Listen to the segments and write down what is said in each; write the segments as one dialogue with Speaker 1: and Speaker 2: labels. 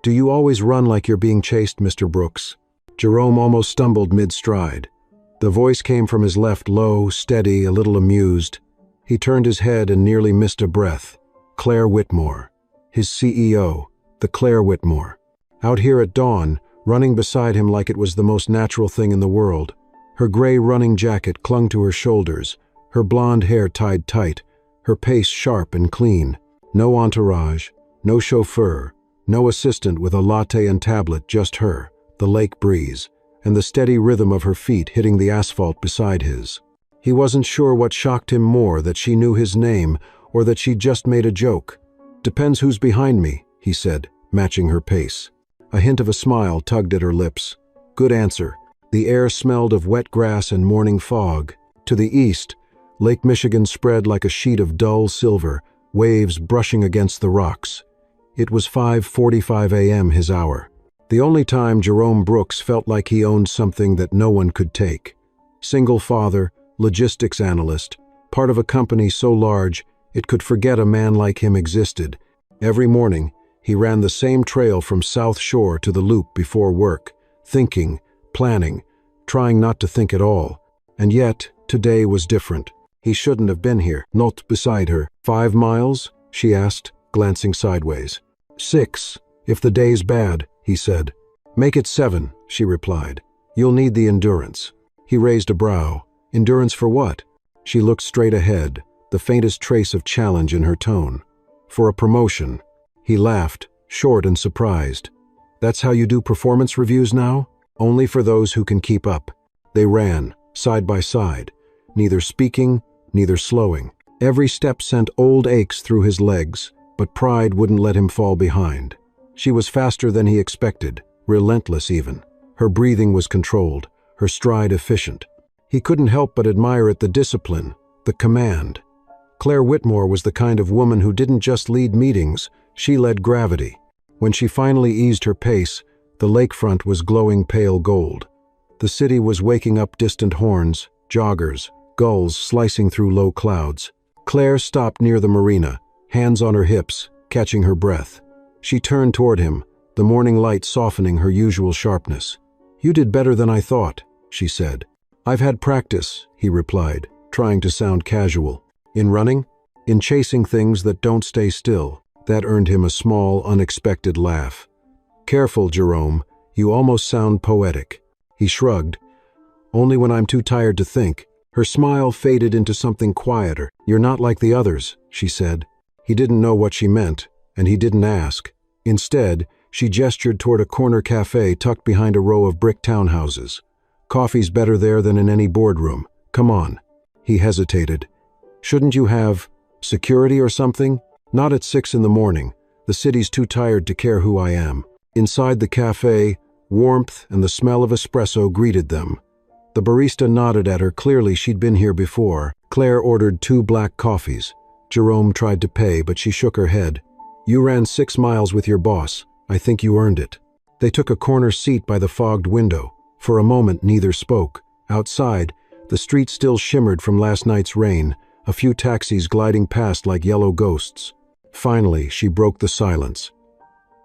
Speaker 1: "Do you always run like you're being chased, Mr. Brooks?" Jerome almost stumbled mid-stride. The voice came from his left, low, steady, a little amused. He turned his head and nearly missed a breath. Claire Whitmore. His CEO, the Claire Whitmore. Out here at dawn, running beside him like it was the most natural thing in the world. Her gray running jacket clung to her shoulders, her blonde hair tied tight, her pace sharp and clean. No entourage, no chauffeur, no assistant with a latte and tablet, just her, the lake breeze, and the steady rhythm of her feet hitting the asphalt beside his. He wasn't sure what shocked him more, that she knew his name or that she'd just made a joke. "Depends who's behind me," he said, matching her pace. A hint of a smile tugged at her lips. Good answer. The air smelled of wet grass and morning fog. To the east, Lake Michigan spread like a sheet of dull silver, waves brushing against the rocks. It was 5:45 a.m. his hour. The only time Jerome Brooks felt like he owned something that no one could take. Single father, logistics analyst, part of a company so large it could forget a man like him existed. Every morning, he ran the same trail from South Shore to the Loop before work, thinking, planning, trying not to think at all. And yet, today was different. He shouldn't have been here, not beside her. 5 miles? She asked, glancing sideways. 6, if the day's bad, he said. Make it 7, she replied. You'll need the endurance. He raised a brow. Endurance for what? She looked straight ahead, the faintest trace of challenge in her tone. For a promotion. He laughed, short and surprised. That's how you do performance reviews now? Only for those who can keep up. They ran, side by side, neither speaking, neither slowing. Every step sent old aches through his legs, but pride wouldn't let him fall behind. She was faster than he expected, relentless even. Her breathing was controlled, her stride efficient. He couldn't help but admire the discipline, the command. Claire Whitmore was the kind of woman who didn't just lead meetings, she led gravity. When she finally eased her pace, the lakefront was glowing pale gold. The city was waking up, distant horns, joggers, gulls slicing through low clouds. Claire stopped near the marina, hands on her hips, catching her breath. She turned toward him, the morning light softening her usual sharpness. You did better than I thought, she said. I've had practice, he replied, trying to sound casual. In running? In chasing things that don't stay still. That earned him a small, unexpected laugh. Careful, Jerome, you almost sound poetic. He shrugged. Only when I'm too tired to think. Her smile faded into something quieter. You're not like the others, she said. He didn't know what she meant, and he didn't ask. Instead, she gestured toward a corner cafe tucked behind a row of brick townhouses. Coffee's better there than in any boardroom. Come on. He hesitated. Shouldn't you have security or something? Not at 6 in the morning. The city's too tired to care who I am. Inside the cafe, warmth and the smell of espresso greeted them. The barista nodded at her. Clearly she'd been here before. Claire ordered 2 black coffees. Jerome tried to pay, but she shook her head. You ran 6 miles with your boss. I think you earned it. They took a corner seat by the fogged window. For a moment, neither spoke. Outside, the street still shimmered from last night's rain, a few taxis gliding past like yellow ghosts. Finally, she broke the silence.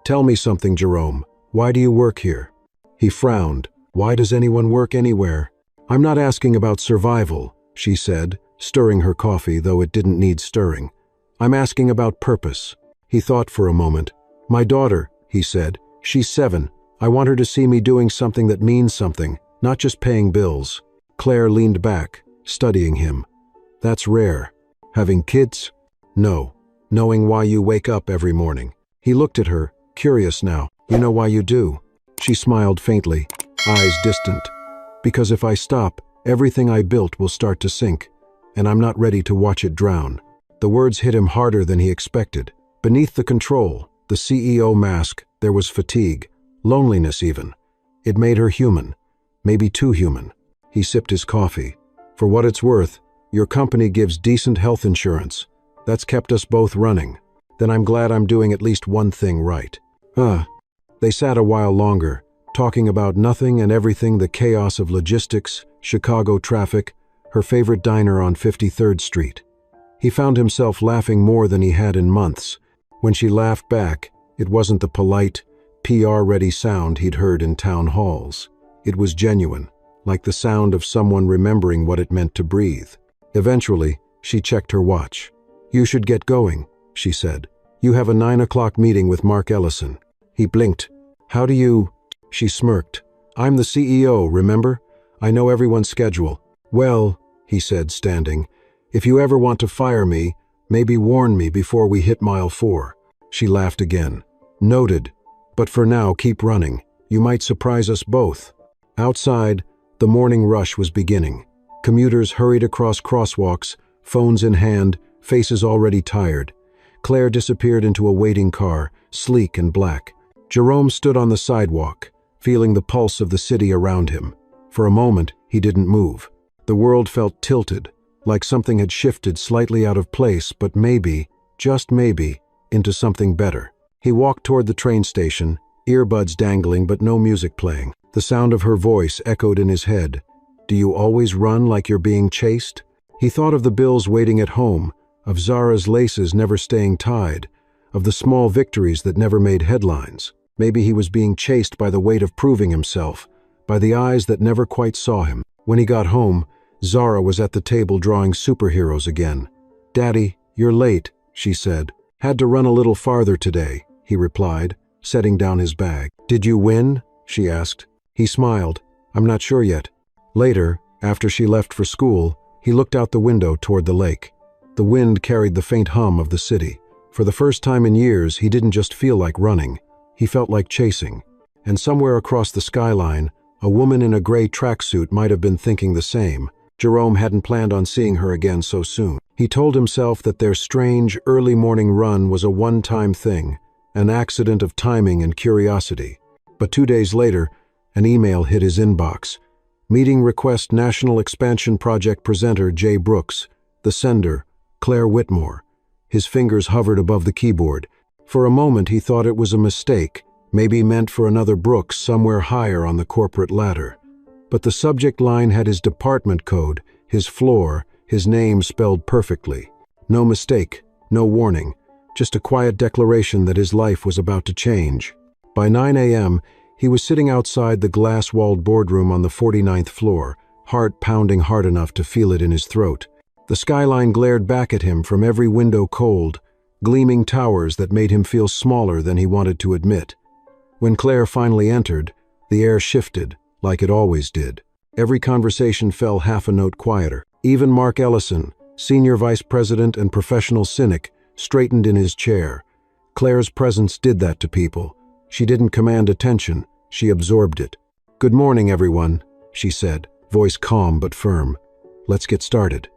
Speaker 1: Tell me something, Jerome. Why do you work here? He frowned. Why does anyone work anywhere? I'm not asking about survival, she said, stirring her coffee, though it didn't need stirring. I'm asking about purpose. He thought for a moment. My daughter, he said. She's 7. I want her to see me doing something that means something, not just paying bills. Claire leaned back, studying him. That's rare. Having kids? No. Knowing why you wake up every morning. He looked at her, curious now. You know why you do? She smiled faintly, eyes distant. Because if I stop, everything I built will start to sink, and I'm not ready to watch it drown. The words hit him harder than he expected. Beneath the control, the CEO mask, there was fatigue, loneliness even. It made her human, maybe too human. He sipped his coffee. For what it's worth, your company gives decent health insurance. That's kept us both running. Then I'm glad I'm doing at least one thing right. They sat a while longer, talking about nothing and everything, the chaos of logistics, Chicago traffic, her favorite diner on 53rd Street. He found himself laughing more than he had in months. When she laughed back, it wasn't the polite, PR-ready sound he'd heard in town halls. It was genuine, like the sound of someone remembering what it meant to breathe. Eventually, she checked her watch. "You should get going," she said. "You have a 9 o'clock meeting with Mark Ellison." He blinked. "How do you—" She smirked. "I'm the CEO, remember? I know everyone's schedule." "Well," he said, standing, "if you ever want to fire me, maybe warn me before we hit mile 4. She laughed again. "Noted. But for now, keep running. You might surprise us both." Outside, the morning rush was beginning. Commuters hurried across crosswalks, phones in hand, faces already tired. Claire disappeared into a waiting car, sleek and black. Jerome stood on the sidewalk, feeling the pulse of the city around him. For a moment, he didn't move. The world felt tilted, like something had shifted slightly out of place, but maybe, just maybe, into something better. He walked toward the train station, earbuds dangling but no music playing. The sound of her voice echoed in his head. "Do you always run like you're being chased?" He thought of the bills waiting at home, of Zara's laces never staying tied, of the small victories that never made headlines. Maybe he was being chased by the weight of proving himself, by the eyes that never quite saw him. When he got home, Zara was at the table drawing superheroes again. "Daddy, you're late," she said. "Had to run a little farther today," he replied, setting down his bag. "Did you win?" she asked. He smiled. "I'm not sure yet." Later, after she left for school, he looked out the window toward the lake. The wind carried the faint hum of the city. For the first time in years, he didn't just feel like running. He felt like chasing. And somewhere across the skyline, a woman in a gray tracksuit might have been thinking the same. Jerome hadn't planned on seeing her again so soon. He told himself that their strange, early morning run was a one-time thing, an accident of timing and curiosity. But 2 days later, an email hit his inbox. Meeting request National Expansion Project presenter Jay Brooks. The sender, Claire Whitmore. His fingers hovered above the keyboard. For a moment he thought it was a mistake, maybe meant for another Brooks somewhere higher on the corporate ladder. But the subject line had his department code, his floor, his name spelled perfectly. No mistake, no warning, just a quiet declaration that his life was about to change. By 9 a.m., he was sitting outside the glass-walled boardroom on the 49th floor, heart pounding hard enough to feel it in his throat. The skyline glared back at him from every window cold, gleaming towers that made him feel smaller than he wanted to admit. When Claire finally entered, the air shifted, like it always did. Every conversation fell half a note quieter. Even Mark Ellison, senior vice president and professional cynic, straightened in his chair. Claire's presence did that to people. She didn't command attention, she absorbed it. "Good morning, everyone," she said, voice calm but firm. "Let's get started."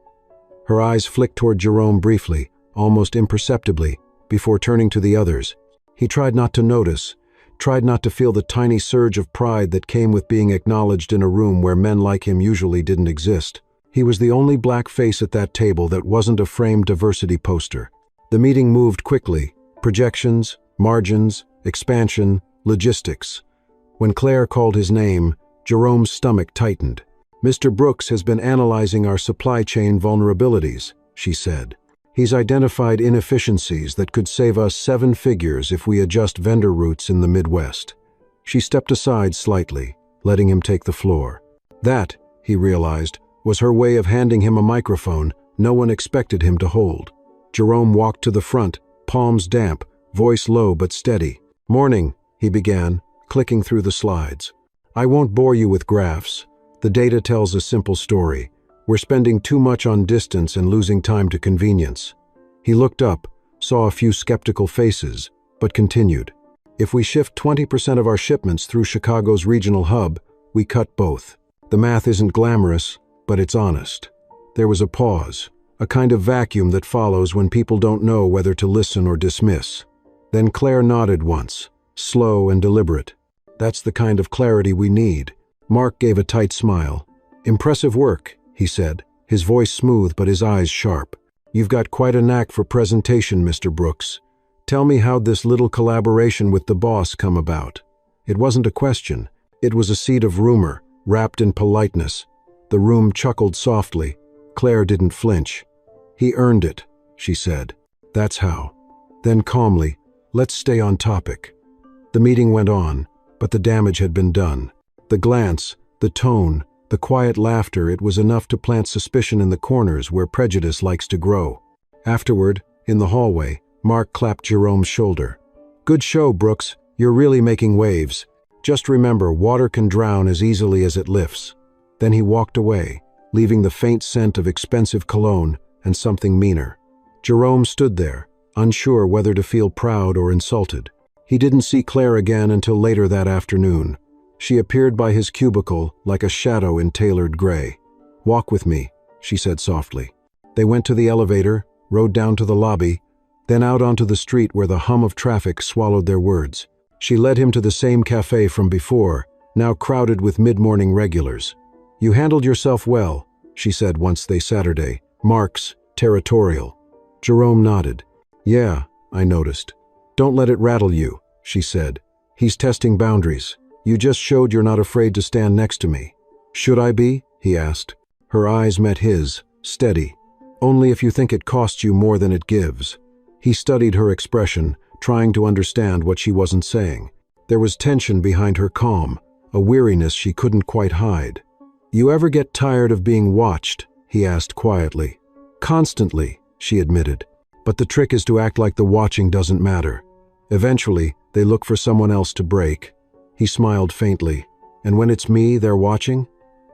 Speaker 1: Her eyes flicked toward Jerome briefly, almost imperceptibly, before turning to the others. He tried not to notice, tried not to feel the tiny surge of pride that came with being acknowledged in a room where men like him usually didn't exist. He was the only black face at that table that wasn't a framed diversity poster. The meeting moved quickly. Projections, margins, expansion, logistics. When Claire called his name, Jerome's stomach tightened. "Mr. Brooks has been analyzing our supply chain vulnerabilities," she said. "He's identified inefficiencies that could save us 7 figures if we adjust vendor routes in the Midwest." She stepped aside slightly, letting him take the floor. That, he realized, was her way of handing him a microphone no one expected him to hold. Jerome walked to the front, palms damp, voice low but steady. "Morning," he began, clicking through the slides. "I won't bore you with graphs. The data tells a simple story. We're spending too much on distance and losing time to convenience." He looked up, saw a few skeptical faces, but continued. "If we shift 20% of our shipments through Chicago's regional hub, we cut both. The math isn't glamorous, but it's honest." There was a pause, a kind of vacuum that follows when people don't know whether to listen or dismiss. Then Claire nodded once, slow and deliberate. "That's the kind of clarity we need." Mark gave a tight smile. "Impressive work," he said, his voice smooth but his eyes sharp. "You've got quite a knack for presentation, Mr. Brooks. Tell me how'd this little collaboration with the boss come about?" It wasn't a question. It was a seed of rumor, wrapped in politeness. The room chuckled softly. Claire didn't flinch. "He earned it," she said. "That's how." Then calmly, "Let's stay on topic." The meeting went on, but the damage had been done. The glance, the tone, the quiet laughter, it was enough to plant suspicion in the corners where prejudice likes to grow. Afterward, in the hallway, Mark clapped Jerome's shoulder. "Good show, Brooks. You're really making waves. Just remember, water can drown as easily as it lifts." Then he walked away, leaving the faint scent of expensive cologne and something meaner. Jerome stood there, unsure whether to feel proud or insulted. He didn't see Claire again until later that afternoon. She appeared by his cubicle like a shadow in tailored gray. "Walk with me," she said softly. They went to the elevator, rode down to the lobby, then out onto the street where the hum of traffic swallowed their words. She led him to the same cafe from before, now crowded with mid-morning regulars. "You handled yourself well," she said once they Saturday. "Mark's territorial." Jerome nodded. "Yeah, I noticed." "Don't let it rattle you," she said. "He's testing boundaries. You just showed you're not afraid to stand next to me." "Should I be?" he asked. Her eyes met his, steady. "Only if you think it costs you more than it gives." He studied her expression, trying to understand what she wasn't saying. There was tension behind her calm, a weariness she couldn't quite hide. "You ever get tired of being watched?" he asked quietly. "Constantly," she admitted. "But the trick is to act like the watching doesn't matter. Eventually, they look for someone else to break." He smiled faintly. "And when it's me they're watching?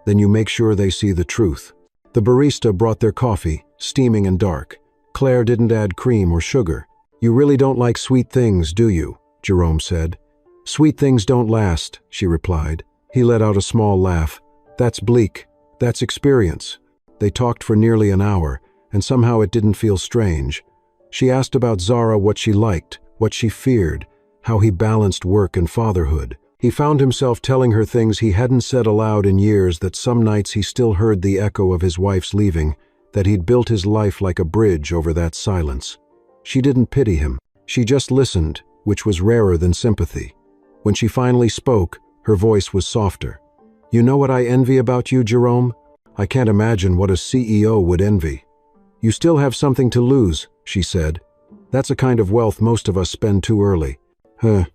Speaker 1: Then you make sure they see the truth." The barista brought their coffee, steaming and dark. Claire didn't add cream or sugar. "You really don't like sweet things, do you?" Jerome said. "Sweet things don't last," she replied. He let out a small laugh. "That's bleak. That's experience." They talked for nearly an hour, and somehow it didn't feel strange. She asked about Zara, what she liked, what she feared, how he balanced work and fatherhood. He found himself telling her things he hadn't said aloud in years, that some nights he still heard the echo of his wife's leaving, that he'd built his life like a bridge over that silence. She didn't pity him. She just listened, which was rarer than sympathy. When she finally spoke, her voice was softer. "You know what I envy about you, Jerome? I can't imagine what a CEO would envy." "You still have something to lose," she said. "That's a kind of wealth most of us spend too early." Huh.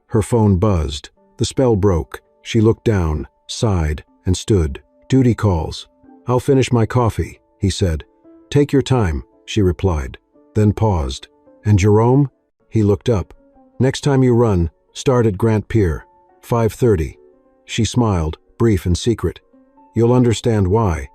Speaker 1: Her phone buzzed. The spell broke. She looked down, sighed, and stood. "Duty calls." "I'll finish my coffee," he said. "Take your time," she replied, then paused. "And Jerome?" He looked up. "Next time you run, start at Grant Pier, 5:30. She smiled, brief and secret. "You'll understand why."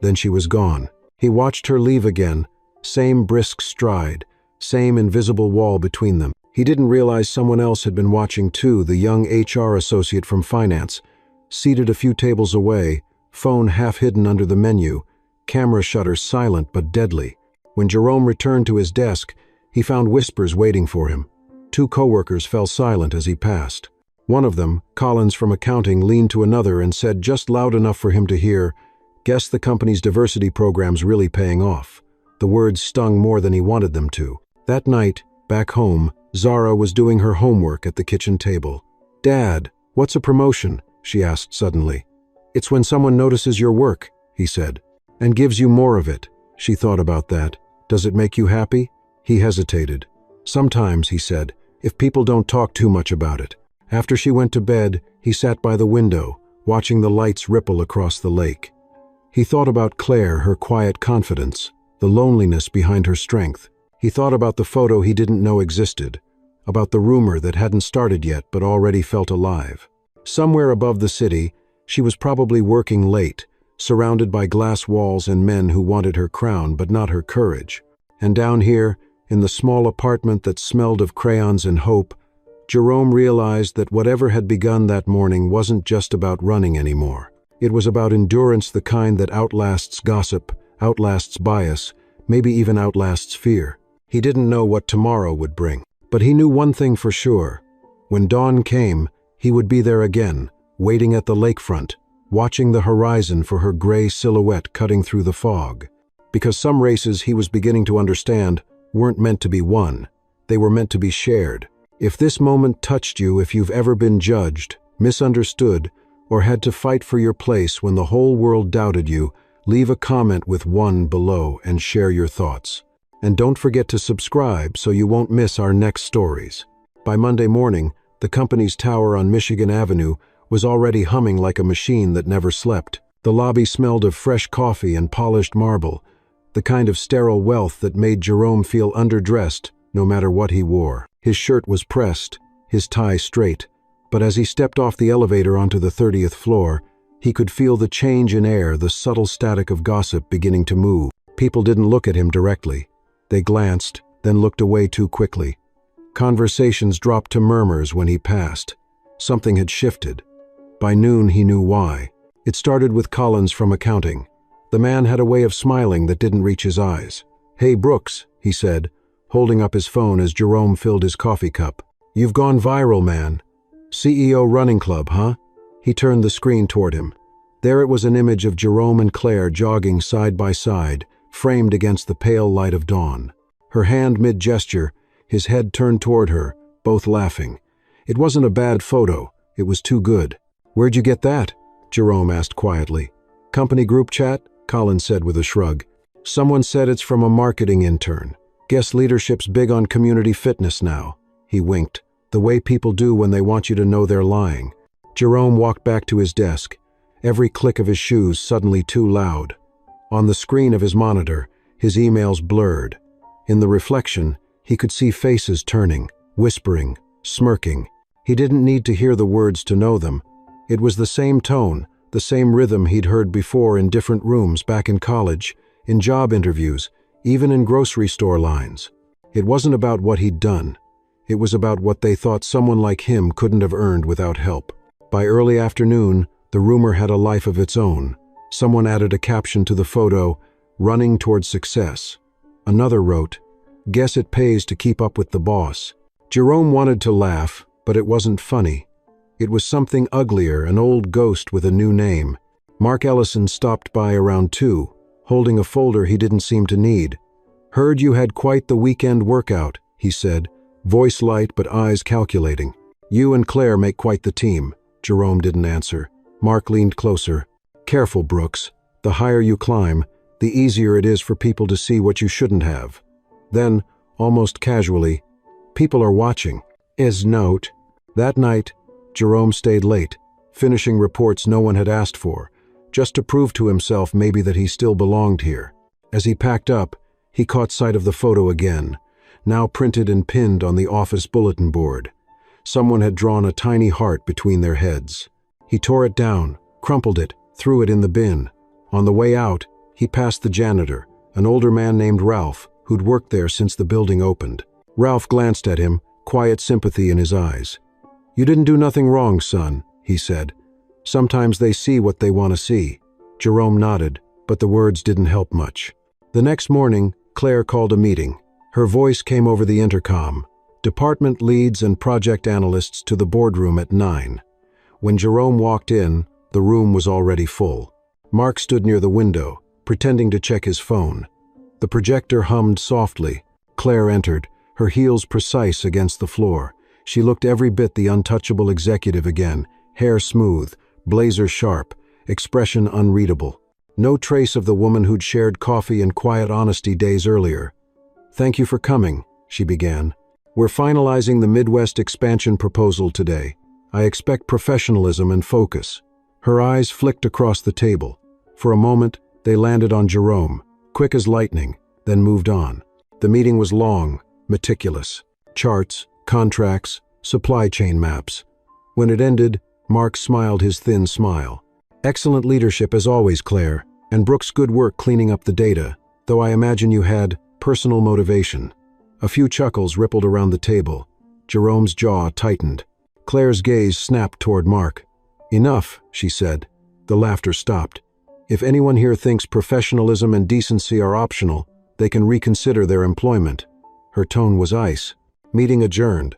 Speaker 1: Then she was gone. He watched her leave again, same brisk stride, same invisible wall between them. He didn't realize someone else had been watching too, the young HR associate from finance, seated a few tables away, phone half hidden under the menu, camera shutter silent but deadly. When Jerome returned to his desk, he found whispers waiting for him. Two coworkers fell silent as he passed. One of them, Collins from accounting, leaned to another and said just loud enough for him to hear, "Guess the company's diversity program's really paying off." The words stung more than he wanted them to. That night, back home, Zara was doing her homework at the kitchen table. "Dad, what's a promotion?" she asked suddenly. "It's when someone notices your work," he said, "and gives you more of it." She thought about that. "Does it make you happy?" He hesitated. "Sometimes," he said, "if people don't talk too much about it." After she went to bed, he sat by the window, watching the lights ripple across the lake. He thought about Claire, her quiet confidence, the loneliness behind her strength. He thought about the photo he didn't know existed, about the rumor that hadn't started yet but already felt alive. Somewhere above the city, she was probably working late, surrounded by glass walls and men who wanted her crown but not her courage. And down here, in the small apartment that smelled of crayons and hope, Jerome realized that whatever had begun that morning wasn't just about running anymore. It was about endurance, the kind that outlasts gossip, outlasts bias, maybe even outlasts fear. He didn't know what tomorrow would bring, but he knew one thing for sure. When dawn came, he would be there again, waiting at the lakefront, watching the horizon for her gray silhouette cutting through the fog. Because some races, he was beginning to understand, weren't meant to be won. They were meant to be shared. If this moment touched you, if you've ever been judged, misunderstood, or had to fight for your place when the whole world doubted you, leave a comment with one below and share your thoughts. And don't forget to subscribe so you won't miss our next stories. By Monday morning, The company's tower on Michigan Avenue was already humming like a machine that never slept. The lobby smelled of fresh coffee and polished marble, the kind of sterile wealth that made Jerome feel underdressed no matter what he wore. His shirt was pressed, his tie straight, but as he stepped off the elevator onto the 30th floor, he could feel the change in air, the subtle static of gossip beginning to move. People didn't look at him directly. They glanced, then looked away too quickly. Conversations dropped to murmurs when he passed. Something had shifted. By noon, he knew why. It started with Collins from accounting. The man had a way of smiling that didn't reach his eyes. "Hey, Brooks," he said, holding up his phone as Jerome filled his coffee cup. "You've gone viral, man. CEO running club, huh?" He turned the screen toward him. There it was, an image of Jerome and Claire jogging side by side, framed against the pale light of dawn. Her hand mid-gesture, his head turned toward her, both laughing. It wasn't a bad photo. It was too good. "Where'd you get that?" Jerome asked quietly. "Company group chat?" Collins said with a shrug. "Someone said it's from a marketing intern. Guess leadership's big on community fitness now." He winked, the way people do when they want you to know they're lying. Jerome walked back to his desk, every click of his shoes suddenly too loud. On the screen of his monitor, his emails blurred. In the reflection, he could see faces turning, whispering, smirking. He didn't need to hear the words to know them. It was the same tone, the same rhythm he'd heard before in different rooms back in college, in job interviews, even in grocery store lines. It wasn't about what he'd done. It was about what they thought someone like him couldn't have earned without help. By early afternoon, the rumor had a life of its own. Someone added a caption to the photo, "Running towards success." Another wrote, "Guess it pays to keep up with the boss." Jerome wanted to laugh, but it wasn't funny. It was something uglier, an old ghost with a new name. Mark Ellison stopped by around 2, holding a folder he didn't seem to need. "Heard you had quite the weekend workout," he said, voice light but eyes calculating. "You and Claire make quite the team." Jerome didn't answer. Mark leaned closer. "Careful, Brooks. The higher you climb, the easier it is for people to see what you shouldn't have." Then, almost casually, "People are watching." As note. That night, Jerome stayed late, finishing reports no one had asked for, just to prove to himself maybe that he still belonged here. As he packed up, he caught sight of the photo again, now printed and pinned on the office bulletin board. Someone had drawn a tiny heart between their heads. He tore it down, crumpled it, threw it in the bin. On the way out, he passed the janitor, an older man named Ralph, who'd worked there since the building opened. Ralph glanced at him, quiet sympathy in his eyes. "You didn't do nothing wrong, son," he said. "Sometimes they see what they want to see." Jerome nodded, but the words didn't help much. The next morning, Claire called a meeting. Her voice came over the intercom. Department leads and project analysts to the boardroom at 9. When Jerome walked in, the room was already full. Mark stood near the window, pretending to check his phone. The projector hummed softly. Claire entered, her heels precise against the floor. She looked every bit the untouchable executive again, hair smooth, blazer sharp, expression unreadable. No trace of the woman who'd shared coffee and quiet honesty days earlier. "Thank you for coming," she began. "We're finalizing the Midwest expansion proposal today. I expect professionalism and focus." Her eyes flicked across the table. For a moment, they landed on Jerome, quick as lightning, then moved on. The meeting was long, meticulous. Charts, contracts, supply chain maps. When it ended, Mark smiled his thin smile. "Excellent leadership as always, Claire, and Brooks' good work cleaning up the data, though I imagine you had personal motivation." A few chuckles rippled around the table. Jerome's jaw tightened. Claire's gaze snapped toward Mark. "Enough," she said. The laughter stopped. "If anyone here thinks professionalism and decency are optional, they can reconsider their employment." Her tone was ice. Meeting adjourned.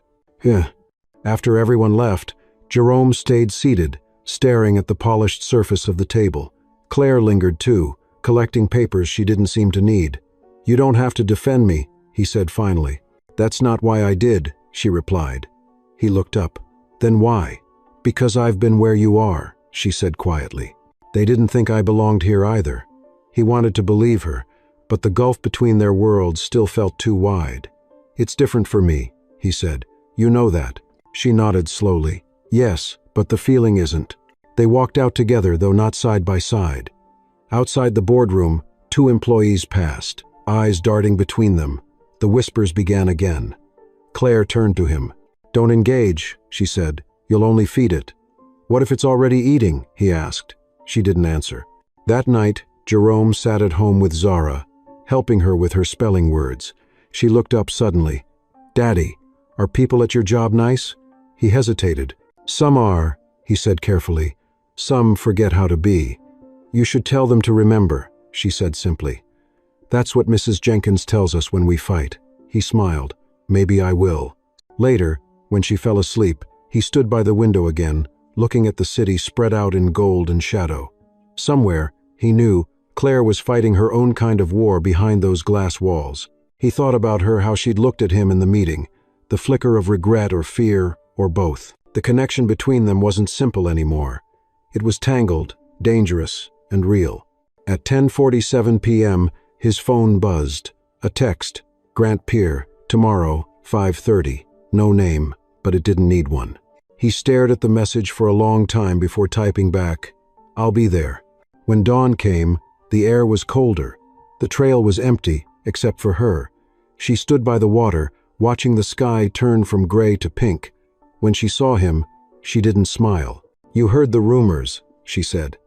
Speaker 1: After everyone left, Jerome stayed seated, staring at the polished surface of the table. Claire lingered too, collecting papers she didn't seem to need. "You don't have to defend me," he said finally. "That's not why I did," she replied. He looked up. "Then why?" "Because I've been where you are," she said quietly. They didn't think I belonged here either. He wanted to believe her, but the gulf between their worlds still felt too wide. "It's different for me," he said. "You know that." She nodded slowly. Yes, but the feeling isn't. They walked out together, though not side by side. Outside the boardroom, two employees passed, eyes darting between them. The whispers began again. Claire turned to him. "Don't engage," she said. "You'll only feed it." "What if it's already eating?" he asked. She didn't answer. That night, Jerome sat at home with Zara, helping her with her spelling words. She looked up suddenly. "Daddy, are people at your job nice?" He hesitated. "Some are," he said carefully. "Some forget how to be." "You should tell them to remember," she said simply. "That's what Mrs. Jenkins tells us when we fight." He smiled. "Maybe I will." Later, when she fell asleep, he stood by the window again, looking at the city spread out in gold and shadow. Somewhere, he knew, Claire was fighting her own kind of war behind those glass walls. He thought about her, how she'd looked at him in the meeting, the flicker of regret or fear, or both. The connection between them wasn't simple anymore. It was tangled, dangerous, and real. At 10:47 p.m., his phone buzzed. A text, "Grant Pier, tomorrow, 5:30. No name, but it didn't need one. He stared at the message for a long time before typing back, "I'll be there." When dawn came, the air was colder. The trail was empty, except for her. She stood by the water, watching the sky turn from gray to pink. When she saw him, she didn't smile. "You heard the rumors," she said.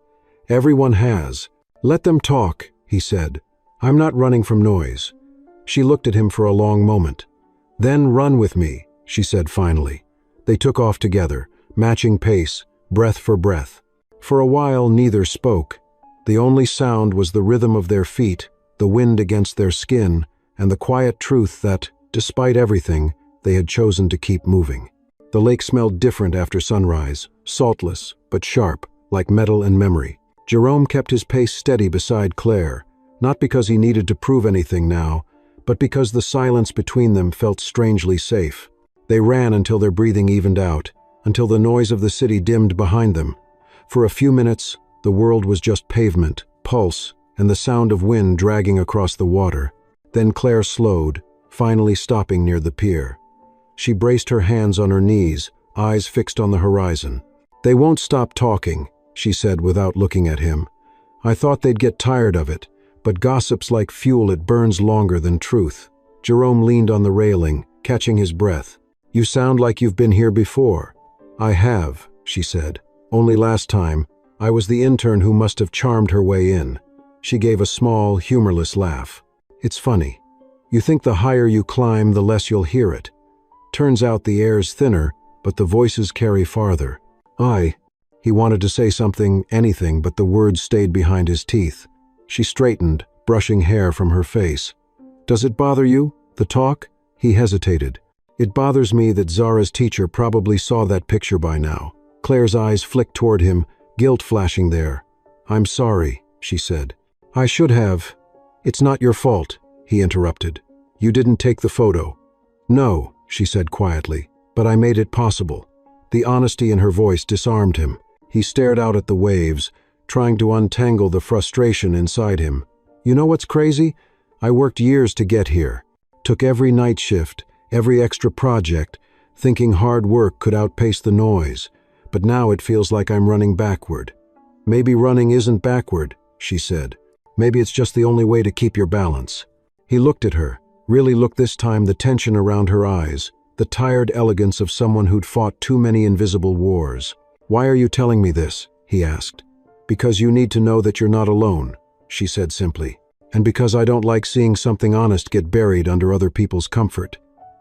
Speaker 1: "Everyone has. Let them talk," he said. "I'm not running from noise." She looked at him for a long moment. "Then run with me," she said finally. They took off together, matching pace, breath for breath. For a while, neither spoke. The only sound was the rhythm of their feet, the wind against their skin, and the quiet truth that, despite everything, they had chosen to keep moving. The lake smelled different after sunrise, saltless, but sharp, like metal and memory. Jerome kept his pace steady beside Claire, not because he needed to prove anything now, but because the silence between them felt strangely safe. They ran until their breathing evened out, until the noise of the city dimmed behind them. For a few minutes, the world was just pavement, pulse, and the sound of wind dragging across the water. Then Claire slowed, finally stopping near the pier. She braced her hands on her knees, eyes fixed on the horizon. "They won't stop talking," she said without looking at him. "I thought they'd get tired of it, but gossip's like fuel, it burns longer than truth." Jerome leaned on the railing, catching his breath. "You sound like you've been here before." "I have," she said. "Only last time, I was the intern who must have charmed her way in." She gave a small, humorless laugh. "It's funny. You think the higher you climb, the less you'll hear it. Turns out the air's thinner, but the voices carry farther." He wanted to say something, anything, but the words stayed behind his teeth. She straightened, brushing hair from her face. "Does it bother you, the talk?" He hesitated. "It bothers me that Zara's teacher probably saw that picture by now." Claire's eyes flicked toward him, guilt flashing there. "I'm sorry," she said. "I should have." "It's not your fault," he interrupted. "You didn't take the photo." "No," she said quietly, "but I made it possible." The honesty in her voice disarmed him. He stared out at the waves, trying to untangle the frustration inside him. "You know what's crazy? I worked years to get here. Took every night shift, every extra project, thinking hard work could outpace the noise. But now it feels like I'm running backward." "Maybe running isn't backward," she said. "Maybe it's just the only way to keep your balance." He looked at her, really looked this time, the tension around her eyes, the tired elegance of someone who'd fought too many invisible wars. "Why are you telling me this?" he asked. "Because you need to know that you're not alone," she said simply. "And because I don't like seeing something honest get buried under other people's comfort."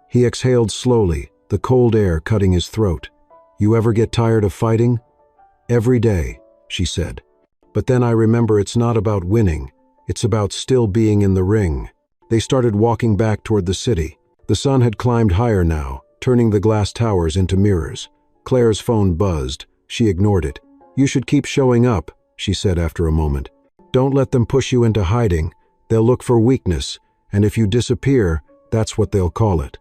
Speaker 1: He exhaled slowly, the cold air cutting his throat. "You ever get tired of fighting?" "Every day," she said. "But then I remember it's not about winning. It's about still being in the ring." They started walking back toward the city. The sun had climbed higher now, turning the glass towers into mirrors. Claire's phone buzzed. She ignored it. "You should keep showing up," she said after a moment. "Don't let them push you into hiding. They'll look for weakness, and if you disappear, that's what they'll call it."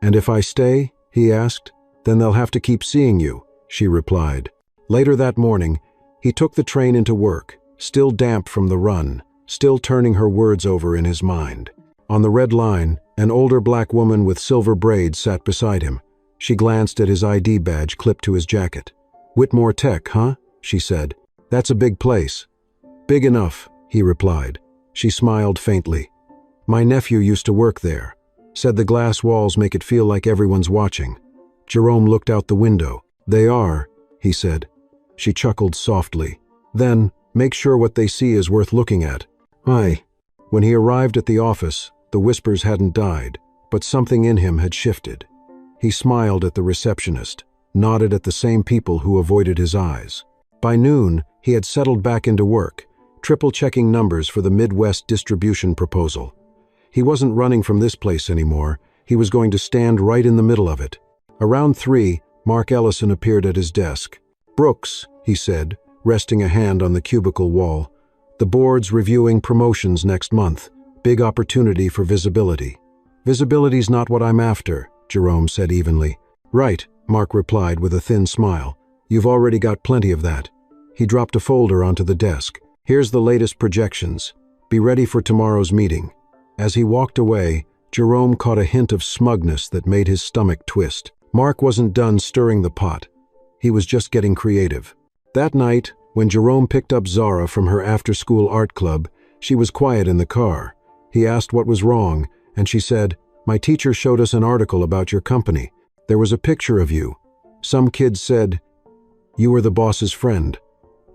Speaker 1: "And if I stay?" he asked. "Then they'll have to keep seeing you," she replied. Later that morning, he took the train into work, still damp from the run, still turning her words over in his mind. On the red line, an older black woman with silver braids sat beside him. She glanced at his ID badge clipped to his jacket. "Whitmore Tech, huh?" she said. "That's a big place." "Big enough," he replied. She smiled faintly. "My nephew used to work there. Said the glass walls make it feel like everyone's watching." Jerome looked out the window. "They are," he said. She chuckled softly. "Then, make sure what they see is worth looking at." "Aye." When he arrived at the office, the whispers hadn't died, but something in him had shifted. He smiled at the receptionist, nodded at the same people who avoided his eyes. By noon, he had settled back into work, triple-checking numbers for the Midwest distribution proposal. He wasn't running from this place anymore. He was going to stand right in the middle of it. Around 3, Mark Ellison appeared at his desk. "Brooks," he said, resting a hand on the cubicle wall. "The board's reviewing promotions next month. Big opportunity for visibility." "Visibility's not what I'm after," Jerome said evenly. "Right," Mark replied with a thin smile. "You've already got plenty of that." He dropped a folder onto the desk. "Here's the latest projections. Be ready for tomorrow's meeting." As he walked away, Jerome caught a hint of smugness that made his stomach twist. Mark wasn't done stirring the pot. He was just getting creative. That night, when Jerome picked up Zara from her after-school art club, she was quiet in the car. He asked what was wrong, and she said, "My teacher showed us an article about your company. There was a picture of you. Some kid said, you were the boss's friend."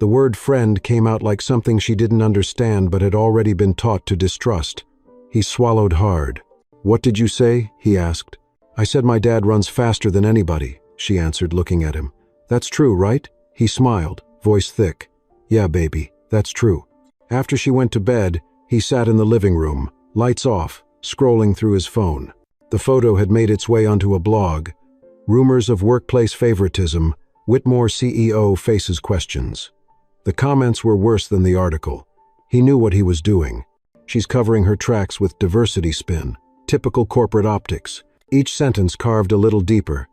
Speaker 1: The word friend came out like something she didn't understand but had already been taught to distrust. He swallowed hard. "What did you say?" he asked. "I said my dad runs faster than anybody," she answered, looking at him. "That's true, right?" He smiled, voice thick. "Yeah, baby, that's true." After she went to bed, he sat in the living room, lights off, scrolling through his phone. The photo had made its way onto a blog. Rumors of workplace favoritism. Whitmore CEO faces questions. The comments were worse than the article. He knew what he was doing. She's covering her tracks with diversity spin. Typical corporate optics. Each sentence carved a little deeper.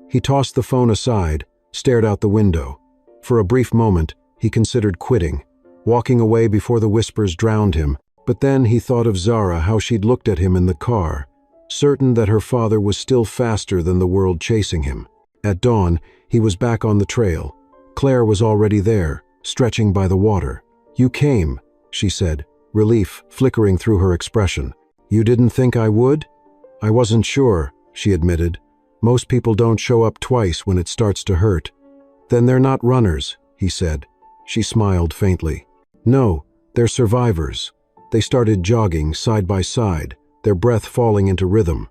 Speaker 1: He tossed the phone aside, stared out the window. For a brief moment, he considered quitting, walking away before the whispers drowned him. But then he thought of Zara, how she'd looked at him in the car, certain that her father was still faster than the world chasing him. At dawn, he was back on the trail. Claire was already there, stretching by the water. "You came," she said, relief flickering through her expression. "You didn't think I would?" "I wasn't sure," she admitted. "Most people don't show up twice when it starts to hurt." "Then they're not runners," he said. She smiled faintly. "No, they're survivors." They started jogging side by side, their breath falling into rhythm.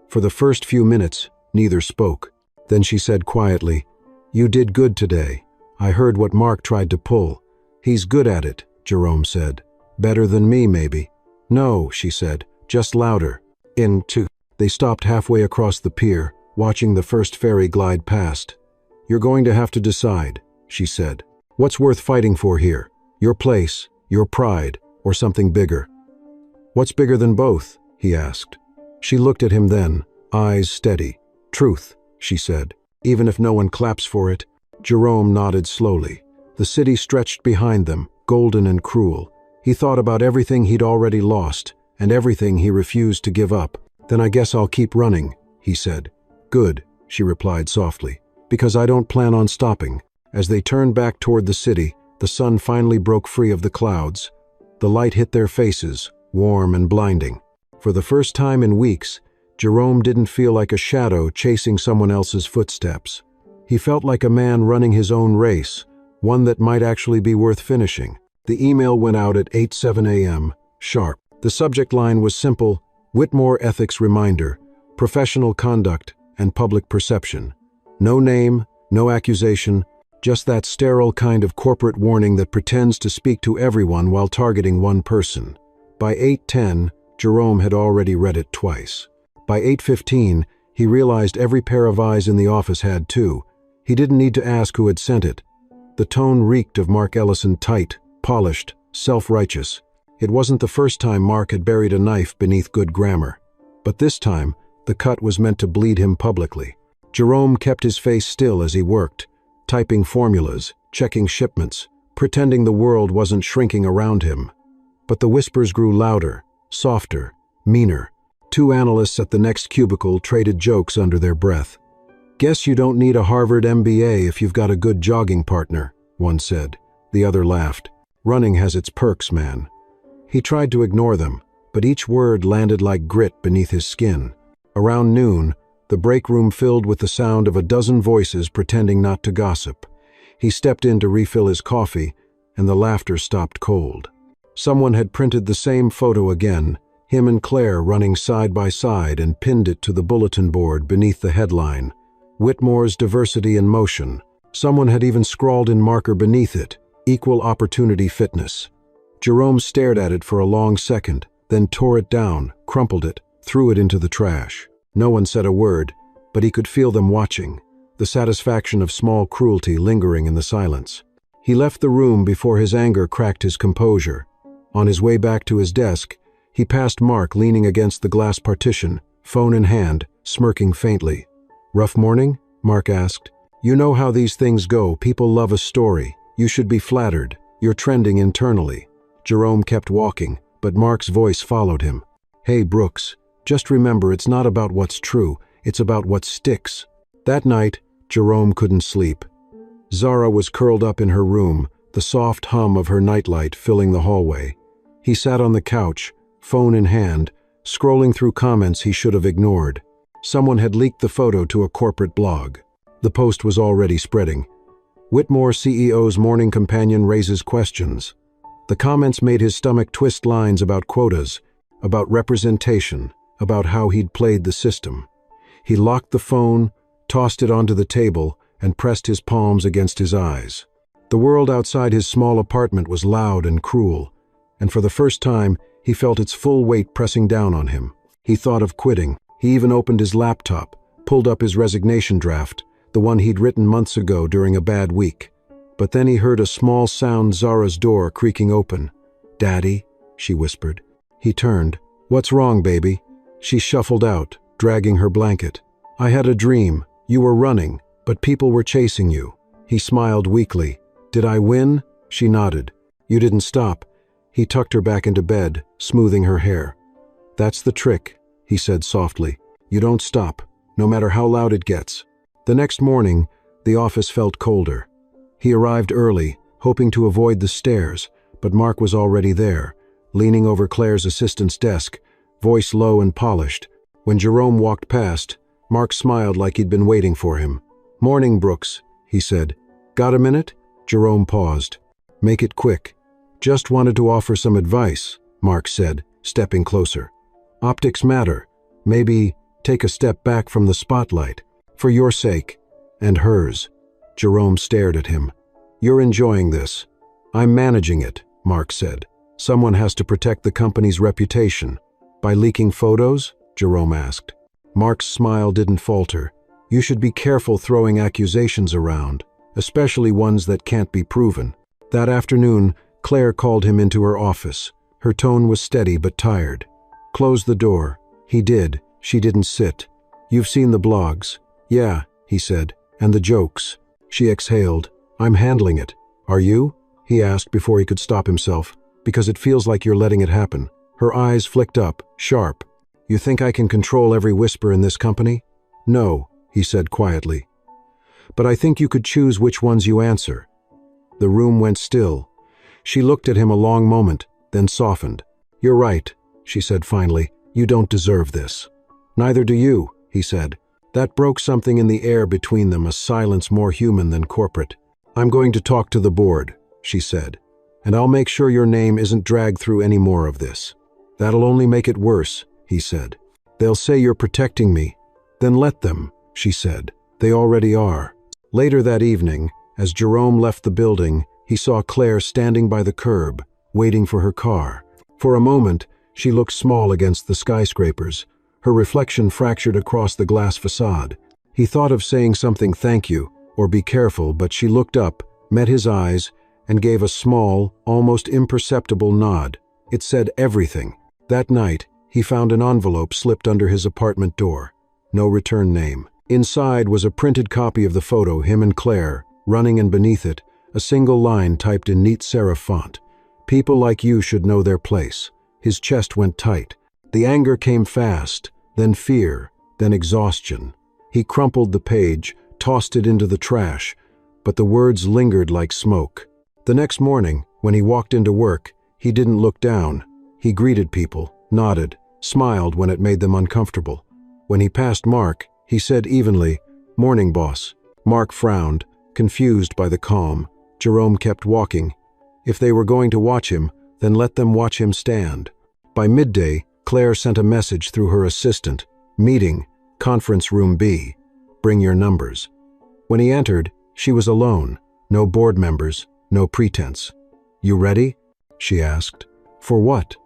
Speaker 1: For the first few minutes, neither spoke. Then she said quietly, "You did good today. I heard what Mark tried to pull." "He's good at it," Jerome said. "Better than me, maybe." "No," she said, "just louder." Into. They stopped halfway across the pier, watching the first ferry glide past. "You're going to have to decide," she said. "What's worth fighting for here? Your place, your pride, or something bigger?" "What's bigger than both?" he asked. She looked at him then, eyes steady. "Truth," she said, "even if no one claps for it." Jerome nodded slowly. The city stretched behind them, golden and cruel. He thought about everything he'd already lost, and everything he refused to give up. "Then I guess I'll keep running," he said. "Good," she replied softly, "because I don't plan on stopping." As they turned back toward the city, the sun finally broke free of the clouds. The light hit their faces, warm and blinding. For the first time in weeks, Jerome didn't feel like a shadow chasing someone else's footsteps. He felt like a man running his own race, one that might actually be worth finishing. The email went out at 8:07 a.m., sharp. The subject line was simple: Whitmore Ethics Reminder, Professional Conduct and Public Perception. No name, no accusation, just that sterile kind of corporate warning that pretends to speak to everyone while targeting one person. By 8:10, Jerome had already read it twice. By 8:15, he realized every pair of eyes in the office had too. He didn't need to ask who had sent it. The tone reeked of Mark Ellison, tight, polished, self-righteous. It wasn't the first time Mark had buried a knife beneath good grammar. But this time, the cut was meant to bleed him publicly. Jerome kept his face still as he worked, typing formulas, checking shipments, pretending the world wasn't shrinking around him. But the whispers grew louder, softer, meaner. Two analysts at the next cubicle traded jokes under their breath. "Guess you don't need a Harvard MBA if you've got a good jogging partner," one said. The other laughed. "Running has its perks, man." He tried to ignore them, but each word landed like grit beneath his skin. Around noon, the break room filled with the sound of a dozen voices pretending not to gossip. He stepped in to refill his coffee, and the laughter stopped cold. Someone had printed the same photo again, him and Claire running side by side, and pinned it to the bulletin board beneath the headline, "Whitmore's Diversity in Motion." Someone had even scrawled in marker beneath it, "Equal Opportunity Fitness." Jerome stared at it for a long second, then tore it down, crumpled it, threw it into the trash. No one said a word, but he could feel them watching, the satisfaction of small cruelty lingering in the silence. He left the room before his anger cracked his composure. On his way back to his desk, he passed Mark leaning against the glass partition, phone in hand, smirking faintly. "Rough morning?" Mark asked. "You know how these things go. People love a story. You should be flattered. You're trending internally." Jerome kept walking, but Mark's voice followed him. "Hey, Brooks, just remember it's not about what's true, it's about what sticks." That night, Jerome couldn't sleep. Zara was curled up in her room, the soft hum of her nightlight filling the hallway. He sat on the couch, phone in hand, scrolling through comments he should have ignored. Someone had leaked the photo to a corporate blog. The post was already spreading. "Whitmore CEO's morning companion raises questions." The comments made his stomach twist lines about quotas, about representation, about how he'd played the system. He locked the phone, tossed it onto the table, and pressed his palms against his eyes. The world outside his small apartment was loud and cruel, and for the first time, he felt its full weight pressing down on him. He thought of quitting. He even opened his laptop, pulled up his resignation draft, the one he'd written months ago during a bad week. But then he heard a small sound, Zara's door creaking open. "Daddy," she whispered. He turned. "What's wrong, baby?" She shuffled out, dragging her blanket. "I had a dream. You were running, but people were chasing you." He smiled weakly. "Did I win?" She nodded. "You didn't stop." He tucked her back into bed, smoothing her hair. "That's the trick," he said softly. "You don't stop, no matter how loud it gets." The next morning, the office felt colder. He arrived early, hoping to avoid the stairs, but Mark was already there, leaning over Claire's assistant's desk, voice low and polished. When Jerome walked past, Mark smiled like he'd been waiting for him. "Morning, Brooks," he said. "Got a minute?" Jerome paused. "Make it quick." "Just wanted to offer some advice," Mark said, stepping closer. "Optics matter. Maybe take a step back from the spotlight. For your sake, and hers." Jerome stared at him. "You're enjoying this." "I'm managing it," Mark said. "Someone has to protect the company's reputation." "By leaking photos?" Jerome asked. Mark's smile didn't falter. "You should be careful throwing accusations around, especially ones that can't be proven." That afternoon, Claire called him into her office. Her tone was steady but tired. "Close the door." He did. She didn't sit. "You've seen the blogs." "Yeah," he said. "And the jokes." She exhaled. "I'm handling it." "Are you?" he asked before he could stop himself. "Because it feels like you're letting it happen." Her eyes flicked up, sharp. "You think I can control every whisper in this company?" "No," he said quietly. "But I think you could choose which ones you answer." The room went still. She looked at him a long moment, then softened. "You're right," she said finally. "You don't deserve this." "Neither do you," he said. That broke something in the air between them, a silence more human than corporate. "I'm going to talk to the board," she said, "and I'll make sure your name isn't dragged through any more of this." "That'll only make it worse," he said. "They'll say you're protecting me." "Then let them," she said. "They already are." Later that evening, as Jerome left the building, he saw Claire standing by the curb, waiting for her car. For a moment, she looked small against the skyscrapers, her reflection fractured across the glass facade. He thought of saying something, "Thank you," or "Be careful," but she looked up, met his eyes, and gave a small, almost imperceptible nod. It said everything. That night, he found an envelope slipped under his apartment door. No return name. Inside was a printed copy of the photo, him and Claire, running, and beneath it, a single line typed in neat serif font. "People like you should know their place." His chest went tight. The anger came fast, then fear, then exhaustion. He crumpled the page, tossed it into the trash, but the words lingered like smoke. The next morning, when he walked into work, he didn't look down. He greeted people, nodded, smiled when it made them uncomfortable. When he passed Mark, he said evenly, "Morning, boss." Mark frowned, confused by the calm. Jerome kept walking. If they were going to watch him, then let them watch him stand. By midday, Claire sent a message through her assistant. "Meeting, conference room B. Bring your numbers." When he entered, she was alone. No board members, no pretense. "You ready?" she asked. "For what?"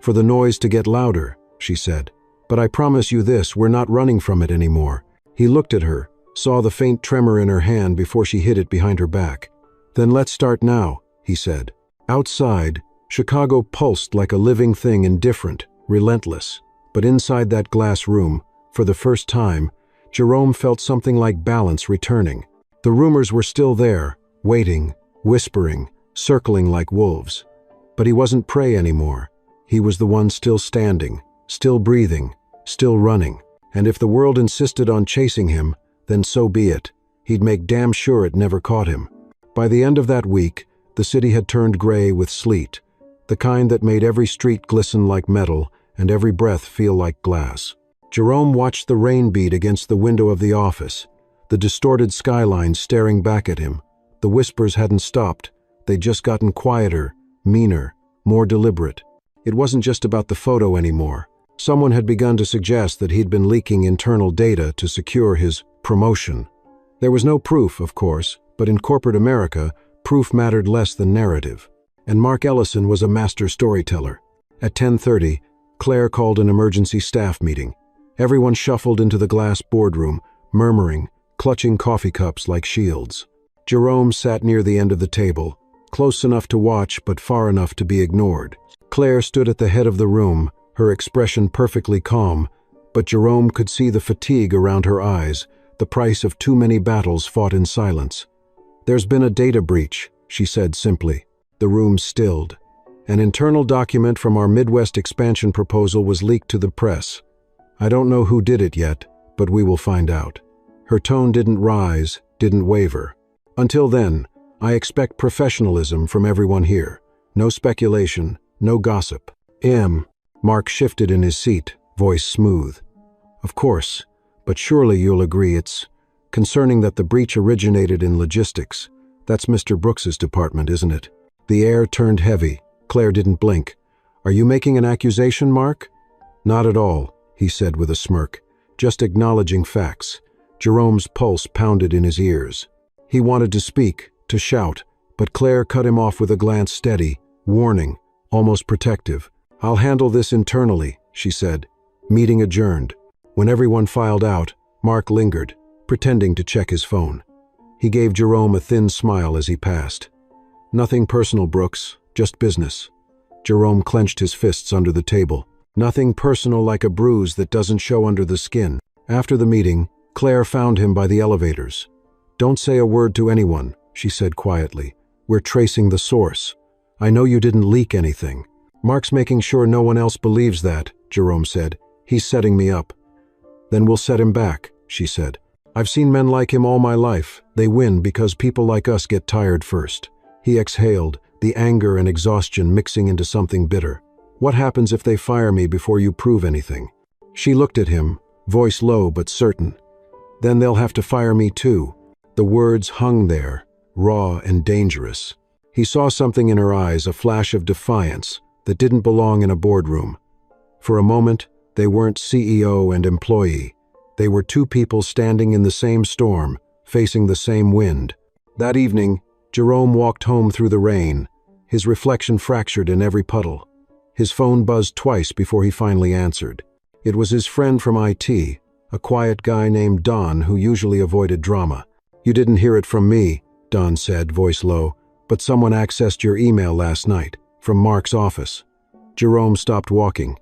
Speaker 1: "For the noise to get louder," she said. "But I promise you this, we're not running from it anymore." He looked at her, saw the faint tremor in her hand before she hid it behind her back. "Then let's start now," he said. Outside, Chicago pulsed like a living thing, indifferent, relentless. But inside that glass room, for the first time, Jerome felt something like balance returning. The rumors were still there, waiting, whispering, circling like wolves. But he wasn't prey anymore. He was the one still standing, still breathing, still running. And if the world insisted on chasing him, then so be it. He'd make damn sure it never caught him. By the end of that week, the city had turned gray with sleet, the kind that made every street glisten like metal and every breath feel like glass. Jerome watched the rain beat against the window of the office, the distorted skyline staring back at him. The whispers hadn't stopped. They'd just gotten quieter, meaner, more deliberate. It wasn't just about the photo anymore. Someone had begun to suggest that he'd been leaking internal data to secure his promotion. There was no proof, of course, but in corporate America, proof mattered less than narrative. And Mark Ellison was a master storyteller. At 10:30, Claire called an emergency staff meeting. Everyone shuffled into the glass boardroom, murmuring, clutching coffee cups like shields. Jerome sat near the end of the table, close enough to watch but far enough to be ignored. Claire stood at the head of the room, her expression perfectly calm, but Jerome could see the fatigue around her eyes, the price of too many battles fought in silence. "There's been a data breach," she said simply. The room stilled. "An internal document from our Midwest expansion proposal was leaked to the press. I don't know who did it yet, but we will find out." Her tone didn't rise, didn't waver. "Until then, I expect professionalism from everyone here. No speculation, no gossip." Mark shifted in his seat, voice smooth. "Of course, but surely you'll agree it's concerning that the breach originated in logistics. That's Mr. Brooks's department, isn't it?" The air turned heavy. Claire didn't blink. "Are you making an accusation, Mark?" "Not at all," he said with a smirk. "Just acknowledging facts." Jerome's pulse pounded in his ears. He wanted to speak, to shout, but Claire cut him off with a glance steady, warning, almost protective. "I'll handle this internally," she said. Meeting adjourned. When everyone filed out, Mark lingered, pretending to check his phone. He gave Jerome a thin smile as he passed. "Nothing personal, Brooks, just business." Jerome clenched his fists under the table. Nothing personal like a bruise that doesn't show under the skin. After the meeting, Claire found him by the elevators. "Don't say a word to anyone," she said quietly. "We're tracing the source. I know you didn't leak anything." "Mark's making sure no one else believes that," Jerome said. "He's setting me up." "Then we'll set him back," she said. "I've seen men like him all my life. They win because people like us get tired first." He exhaled, the anger and exhaustion mixing into something bitter. "What happens if they fire me before you prove anything?" She looked at him, voice low but certain. "Then they'll have to fire me too." The words hung there, raw and dangerous. He saw something in her eyes, a flash of defiance that didn't belong in a boardroom. For a moment, they weren't CEO and employee. They were two people standing in the same storm, facing the same wind. That evening, Jerome walked home through the rain, his reflection fractured in every puddle. His phone buzzed twice before he finally answered. It was his friend from IT, a quiet guy named Don who usually avoided drama. "You didn't hear it from me," Don said, voice low, "but someone accessed your email last night, from Mark's office." Jerome stopped walking.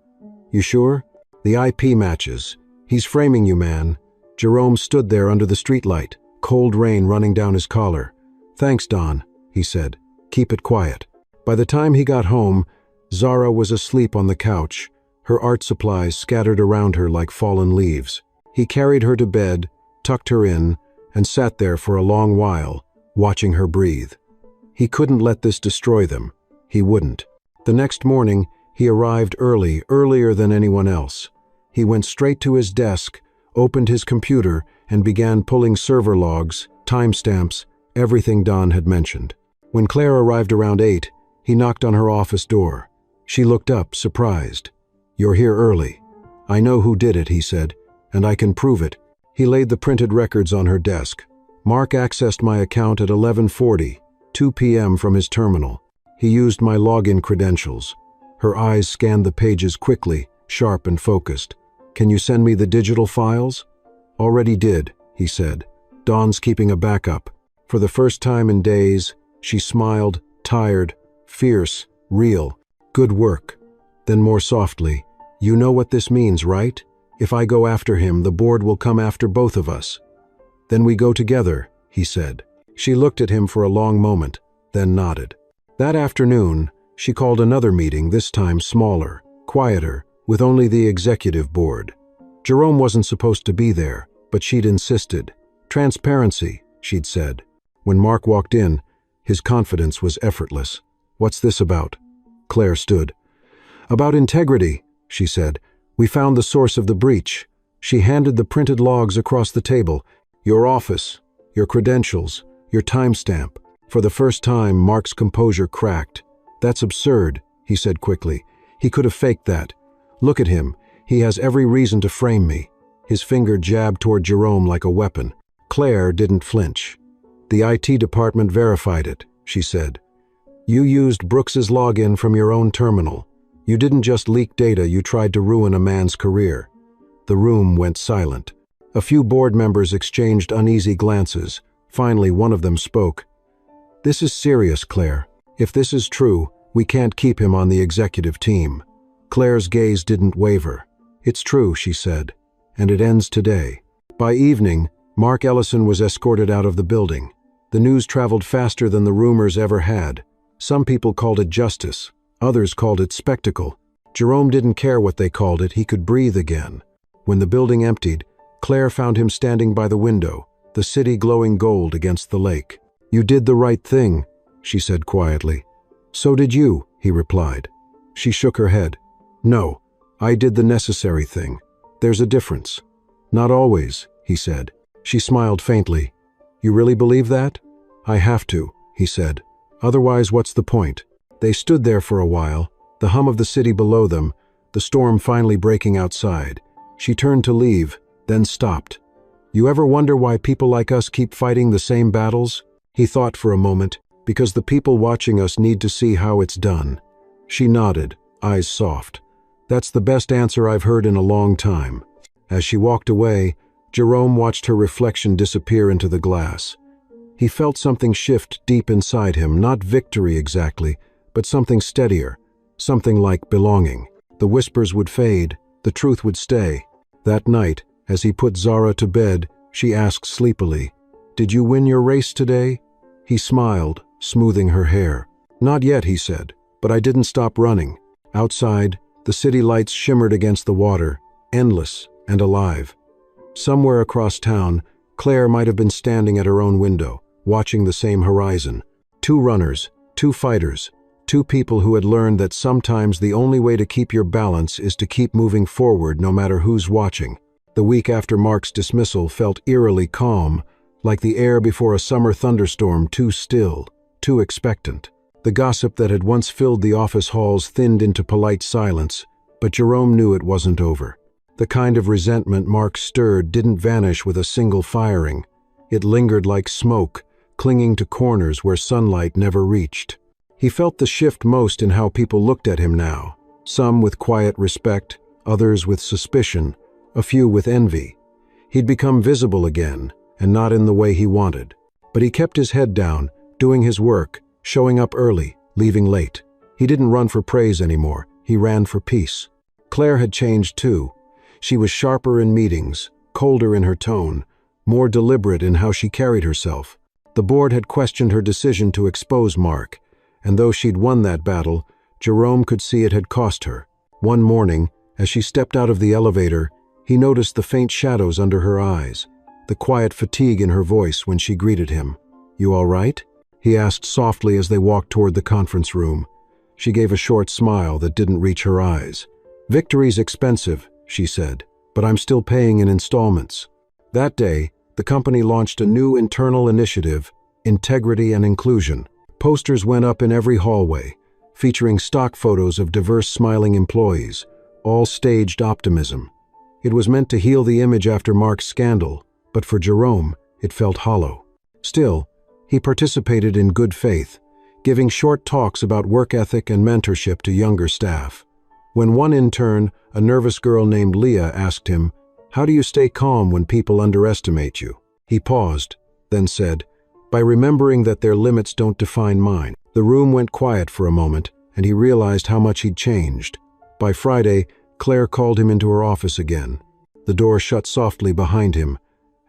Speaker 1: "You sure?" "The IP matches. He's framing you, man." Jerome stood there under the streetlight, cold rain running down his collar. "Thanks, Don," he said. "Keep it quiet." By the time he got home, Zara was asleep on the couch, her art supplies scattered around her like fallen leaves. He carried her to bed, tucked her in, and sat there for a long while, watching her breathe. He couldn't let this destroy them. He wouldn't. The next morning, he arrived early, earlier than anyone else. He went straight to his desk, opened his computer, and began pulling server logs, timestamps, everything Don had mentioned. When Claire arrived around 8, he knocked on her office door. She looked up, surprised. "You're here early." "I know who did it," he said, "and I can prove it." He laid the printed records on her desk. "Mark accessed my account at 11:40, 2 p.m. from his terminal. He used my login credentials." Her eyes scanned the pages quickly, sharp and focused. "Can you send me the digital files?" "Already did," he said. "Dawn's keeping a backup." For the first time in days, she smiled, tired, fierce, real. "Good work." Then more softly, "You know what this means, right? If I go after him, the board will come after both of us." "Then we go together," he said. She looked at him for a long moment, then nodded. That afternoon, she called another meeting, this time smaller, quieter, with only the executive board. Jerome wasn't supposed to be there, but she'd insisted. "Transparency," she'd said. When Mark walked in, his confidence was effortless. "What's this about?" Claire stood. "About integrity," she said. "We found the source of the breach." She handed the printed logs across the table. "Your office, your credentials, your timestamp." For the first time, Mark's composure cracked. "That's absurd," he said quickly. "He could have faked that. Look at him. He has every reason to frame me." His finger jabbed toward Jerome like a weapon. Claire didn't flinch. "The IT department verified it," she said. "You used Brooks's login from your own terminal. You didn't just leak data, you tried to ruin a man's career." The room went silent. A few board members exchanged uneasy glances. Finally, one of them spoke. "This is serious, Claire. If this is true, we can't keep him on the executive team." Claire's gaze didn't waver. "It's true," she said, "and it ends today." By evening, Mark Ellison was escorted out of the building. The news traveled faster than the rumors ever had. Some people called it justice. Others called it spectacle. Jerome didn't care what they called it. He could breathe again. When the building emptied, Claire found him standing by the window, the city glowing gold against the lake. "You did the right thing," she said quietly. "So did you," he replied. She shook her head. "No, I did the necessary thing. There's a difference." "Not always," he said. She smiled faintly. "You really believe that?" "I have to," he said. "Otherwise, what's the point?" They stood there for a while, the hum of the city below them, the storm finally breaking outside. She turned to leave, then stopped. "You ever wonder why people like us keep fighting the same battles?" He thought for a moment. "Because the people watching us need to see how it's done." She nodded, eyes soft. "That's the best answer I've heard in a long time." As she walked away, Jerome watched her reflection disappear into the glass. He felt something shift deep inside him, not victory exactly, but something steadier, something like belonging. The whispers would fade, the truth would stay. That night, as he put Zara to bed, she asked sleepily, "Did you win your race today?" He smiled, smoothing her hair. "Not yet," he said, "but I didn't stop running." Outside, the city lights shimmered against the water, endless and alive. Somewhere across town, Claire might have been standing at her own window, watching the same horizon. Two runners, two fighters, two people who had learned that sometimes the only way to keep your balance is to keep moving forward no matter who's watching. The week after Mark's dismissal felt eerily calm, like the air before a summer thunderstorm, too still, too expectant. The gossip that had once filled the office halls thinned into polite silence, but Jerome knew it wasn't over. The kind of resentment Mark stirred didn't vanish with a single firing. It lingered like smoke, clinging to corners where sunlight never reached. He felt the shift most in how people looked at him now, some with quiet respect, others with suspicion, a few with envy. He'd become visible again, and not in the way he wanted. But he kept his head down, doing his work, showing up early, leaving late. He didn't run for praise anymore, he ran for peace. Claire had changed too. She was sharper in meetings, colder in her tone, more deliberate in how she carried herself. The board had questioned her decision to expose Mark, and though she'd won that battle, Jerome could see it had cost her. One morning, as she stepped out of the elevator, he noticed the faint shadows under her eyes. the quiet fatigue in her voice when she greeted him. "You all right?" he asked softly as they walked toward the conference room. She gave a short smile that didn't reach her eyes. "Victory's expensive," she said, "but I'm still paying in installments." That day, the company launched a new internal initiative, Integrity and Inclusion. Posters went up in every hallway, featuring stock photos of diverse smiling employees, all staged optimism. It was meant to heal the image after Mark's scandal, but for Jerome, it felt hollow. Still, he participated in good faith, giving short talks about work ethic and mentorship to younger staff. When one intern, a nervous girl named Leah, asked him, "How do you stay calm when people underestimate you?" He paused, then said, "By remembering that their limits don't define mine." The room went quiet for a moment, and he realized how much he'd changed. By Friday, Claire called him into her office again. The door shut softly behind him,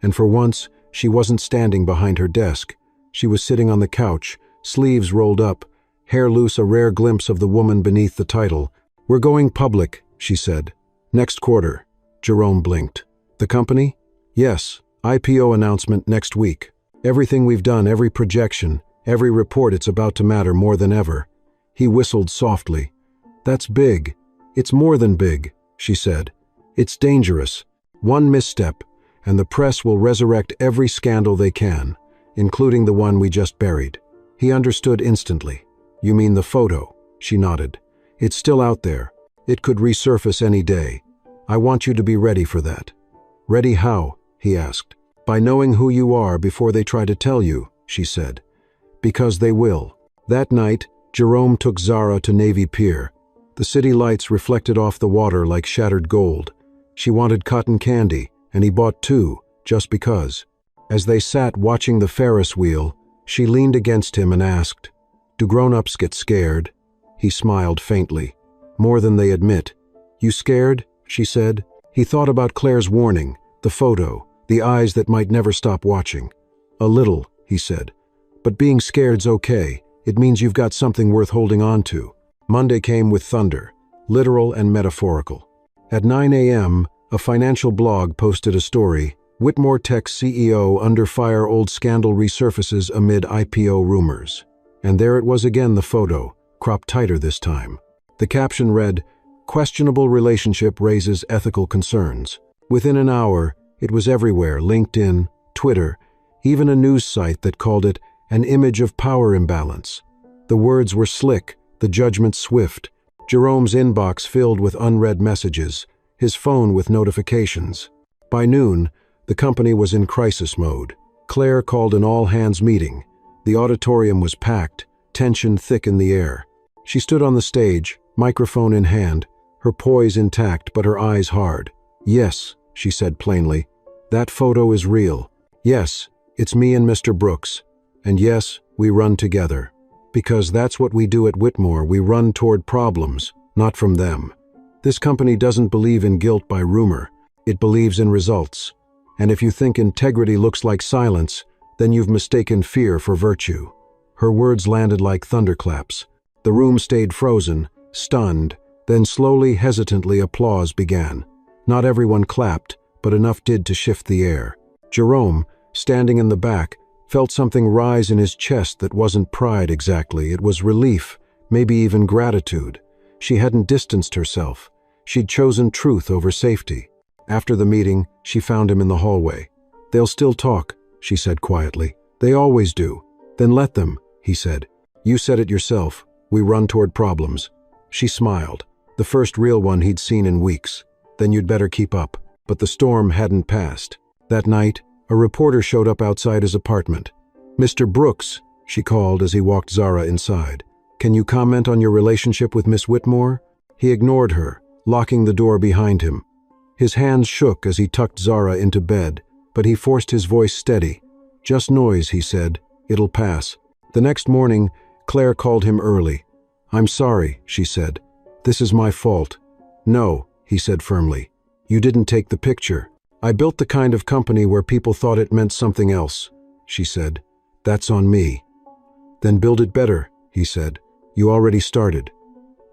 Speaker 1: and for once, she wasn't standing behind her desk. She was sitting on the couch, sleeves rolled up, hair loose, a rare glimpse of the woman beneath the title. "We're going public," she said. "Next quarter." Jerome blinked. "The company?" "Yes. IPO announcement next week. Everything we've done, every projection, every report, it's about to matter more than ever." He whistled softly. "That's big. It's more than big," she said. "It's dangerous. One misstep, and the press will resurrect every scandal they can, including the one we just buried." He understood instantly. "You mean the photo?" She nodded. "It's still out there. It could resurface any day. I want you to be ready for that." "Ready how?" he asked. "By knowing who you are before they try to tell you," she said. "Because they will." That night, Jerome took Zara to Navy Pier. The city lights reflected off the water like shattered gold. She wanted cotton candy, and he bought two, just because. As they sat watching the Ferris wheel, she leaned against him and asked, "Do grown-ups get scared?" He smiled faintly. "More than they admit." "You scared?" she said. He thought about Claire's warning, the photo, the eyes that might never stop watching. "A little," he said. "But being scared's okay. It means you've got something worth holding on to." Monday came with thunder, literal and metaphorical. At 9 a.m., a financial blog posted a story, "Whitmore Tech's CEO under fire, old scandal resurfaces amid IPO rumors." And there it was again, the photo, cropped tighter this time. The caption read, "Questionable relationship raises ethical concerns." Within an hour, it was everywhere, LinkedIn, Twitter, even a news site that called it an image of power imbalance. The words were slick, the judgment swift. Jerome's inbox filled with unread messages, his phone with notifications. By noon, the company was in crisis mode. Claire called an all-hands meeting. The auditorium was packed, tension thick in the air. She stood on the stage, microphone in hand, her poise intact but her eyes hard. "Yes," she said plainly, "that photo is real. Yes, it's me and Mr. Brooks. And yes, we run together. Because that's what we do at Whitmore. We run toward problems, not from them. This company doesn't believe in guilt by rumor. It believes in results. And if you think integrity looks like silence, then you've mistaken fear for virtue." Her words landed like thunderclaps. The room stayed frozen, stunned, then slowly, hesitantly, applause began. Not everyone clapped, but enough did to shift the air. Jerome, standing in the back, felt something rise in his chest that wasn't pride exactly. It was relief, maybe even gratitude. She hadn't distanced herself. She'd chosen truth over safety. After the meeting, she found him in the hallway. "They'll still talk," she said quietly. "They always do." "Then let them," he said. "You said it yourself. We run toward problems." She smiled, the first real one he'd seen in weeks. "Then you'd better keep up." But the storm hadn't passed. That night, a reporter showed up outside his apartment. "Mr. Brooks," she called as he walked Zara inside. "Can you comment on your relationship with Miss Whitmore?" He ignored her, locking the door behind him. His hands shook as he tucked Zara into bed, but he forced his voice steady. "Just noise," he said. "It'll pass." The next morning, Claire called him early. "I'm sorry," she said. "This is my fault." "No," he said firmly. "You didn't take the picture. I built the kind of company where people thought it meant something else," she said. "That's on me." "Then build it better," he said. "You already started."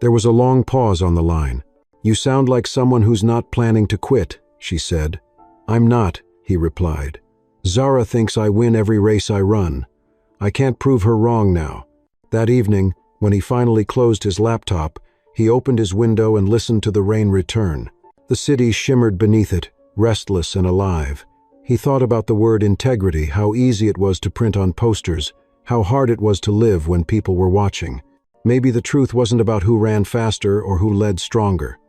Speaker 1: There was a long pause on the line. "You sound like someone who's not planning to quit," she said. "I'm not," he replied. Zara thinks I win every race I run. I can't prove her wrong now. That evening, when he finally closed his laptop, he opened his window and listened to the rain return. The city shimmered beneath it, restless and alive. He thought about the word integrity, how easy it was to print on posters, how hard it was to live when people were watching. Maybe the truth wasn't about who ran faster or who led stronger.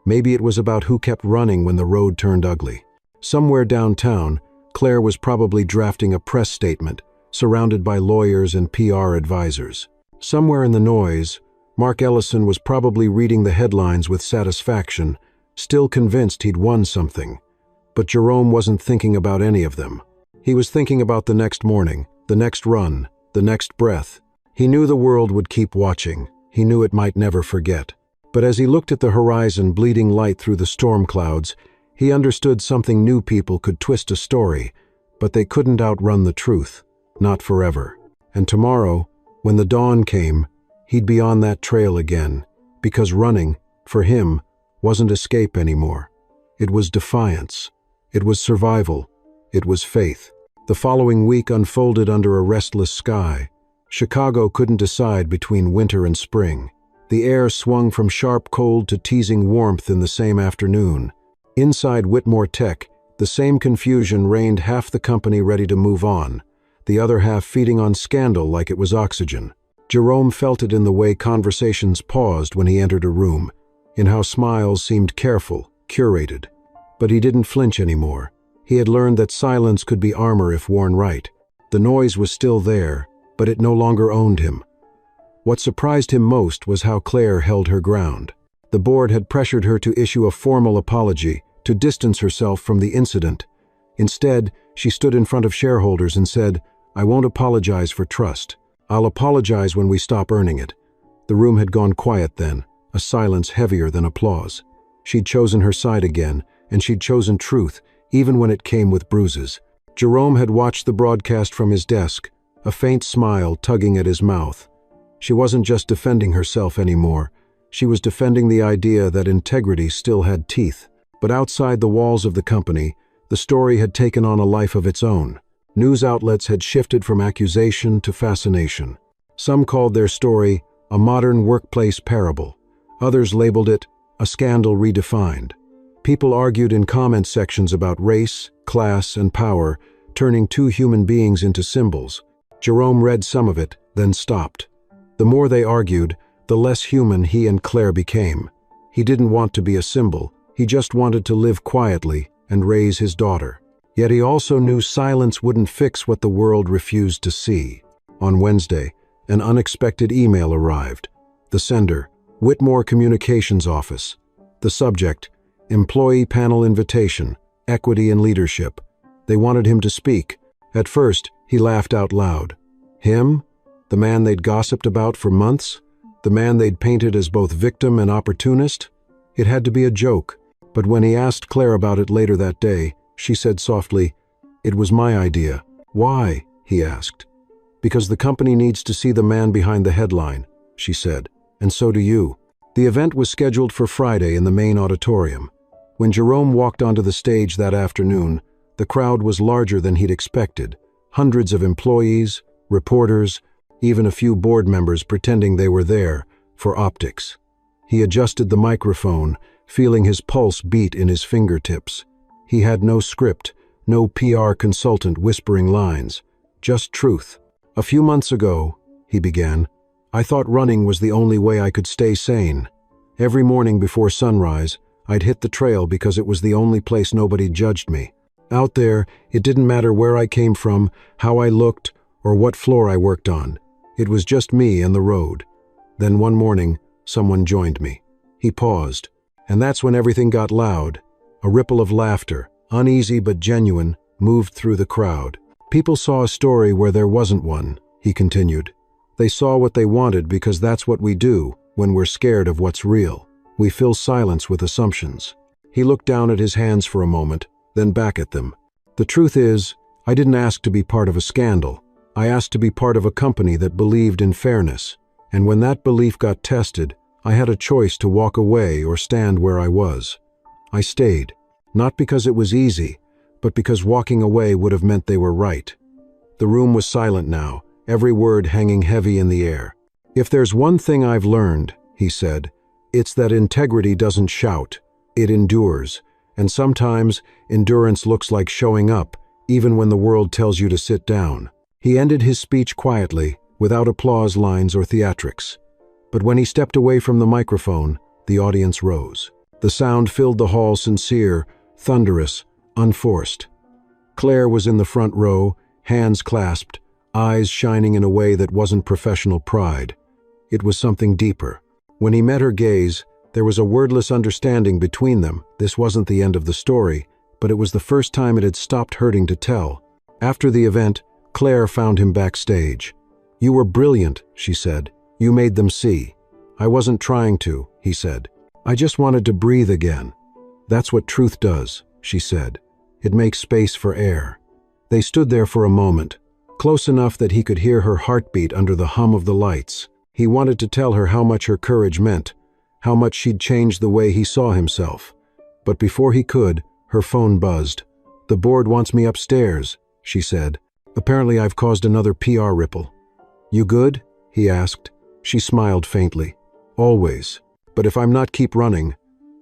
Speaker 1: Maybe it was about who kept running when the road turned ugly. Somewhere downtown, Claire was probably drafting a press statement, surrounded by lawyers and PR advisors. Somewhere in the noise, Mark Ellison was probably reading the headlines with satisfaction, still convinced he'd won something. But Jerome wasn't thinking about any of them. He was thinking about the next morning, the next run, the next breath. He knew the world would keep watching. He knew it might never forget. But as he looked at the horizon bleeding light through the storm clouds, he understood something. New people could twist a story, but they couldn't outrun the truth. Not forever. And tomorrow, when the dawn came, he'd be on that trail again, because running, for him, wasn't escape anymore. It was defiance. It was survival. It was faith. The following week unfolded under a restless sky. Chicago couldn't decide between winter and spring. The air swung from sharp cold to teasing warmth in the same afternoon. Inside Whitmore Tech, the same confusion reigned, half the company ready to move on, the other half feeding on scandal like it was oxygen. Jerome felt it in the way conversations paused when he entered a room, in how smiles seemed careful, curated. But he didn't flinch anymore. He had learned that silence could be armor if worn right. The noise was still there, but it no longer owned him. What surprised him most was how Claire held her ground. The board had pressured her to issue a formal apology, to distance herself from the incident. Instead, she stood in front of shareholders and said, "I won't apologize for trust. I'll apologize when we stop earning it." The room had gone quiet then, a silence heavier than applause. She'd chosen her side again, and she'd chosen truth, even when it came with bruises. Jerome had watched the broadcast from his desk, a faint smile tugging at his mouth. She wasn't just defending herself anymore. She was defending the idea that integrity still had teeth. But outside the walls of the company, the story had taken on a life of its own. News outlets had shifted from accusation to fascination. Some called their story a modern workplace parable. Others labeled it a scandal redefined. People argued in comment sections about race, class, and power, turning two human beings into symbols. Jerome read some of it, then stopped. The more they argued, the less human he and Claire became. He didn't want to be a symbol. He just wanted to live quietly and raise his daughter. Yet he also knew silence wouldn't fix what the world refused to see. On Wednesday, an unexpected email arrived. The sender, Whitmore Communications Office. The subject, Employee Panel Invitation, Equity and Leadership. They wanted him to speak. At first, he laughed out loud. Him? The man they'd gossiped about for months? The man they'd painted as both victim and opportunist? It had to be a joke. But when he asked Claire about it later that day, she said softly, "It was my idea." "Why?" he asked. "Because the company needs to see the man behind the headline," she said, "and so do you." The event was scheduled for Friday in the main auditorium. When Jerome walked onto the stage that afternoon, the crowd was larger than he'd expected. Hundreds of employees, reporters, even a few board members pretending they were there for optics. He adjusted the microphone, feeling his pulse beat in his fingertips. He had no script, no PR consultant whispering lines, just truth. "A few months ago," he began, "I thought running was the only way I could stay sane. Every morning before sunrise, I'd hit the trail because it was the only place nobody judged me. Out there, it didn't matter where I came from, how I looked, or what floor I worked on. It was just me and the road. Then one morning, someone joined me." He paused, and that's when everything got loud. A ripple of laughter, uneasy but genuine, moved through the crowd. "People saw a story where there wasn't one," he continued. "They saw what they wanted because that's what we do when we're scared of what's real. We fill silence with assumptions." He looked down at his hands for a moment, then back at them. "The truth is, I didn't ask to be part of a scandal. I asked to be part of a company that believed in fairness. And when that belief got tested, I had a choice to walk away or stand where I was. I stayed, not because it was easy, but because walking away would have meant they were right. The room was silent now, every word hanging heavy in the air. "If there's one thing I've learned," he said, "it's that integrity doesn't shout, it endures, and sometimes endurance looks like showing up, even when the world tells you to sit down." He ended his speech quietly, without applause lines or theatrics. But when he stepped away from the microphone, the audience rose. The sound filled the hall, sincere, thunderous, unforced. Claire was in the front row, hands clasped, eyes shining in a way that wasn't professional pride. It was something deeper. When he met her gaze, there was a wordless understanding between them. This wasn't the end of the story, but it was the first time it had stopped hurting to tell. After the event, Claire found him backstage. "You were brilliant," she said. "You made them see." "I wasn't trying to," he said. "I just wanted to breathe again." "That's what truth does," she said. "It makes space for air." They stood there for a moment, close enough that he could hear her heartbeat under the hum of the lights. He wanted to tell her how much her courage meant, how much she'd changed the way he saw himself. But before he could, her phone buzzed. "The board wants me upstairs," she said. "Apparently I've caused another PR ripple." "You good?" he asked. She smiled faintly. "Always. But if I'm not keep running,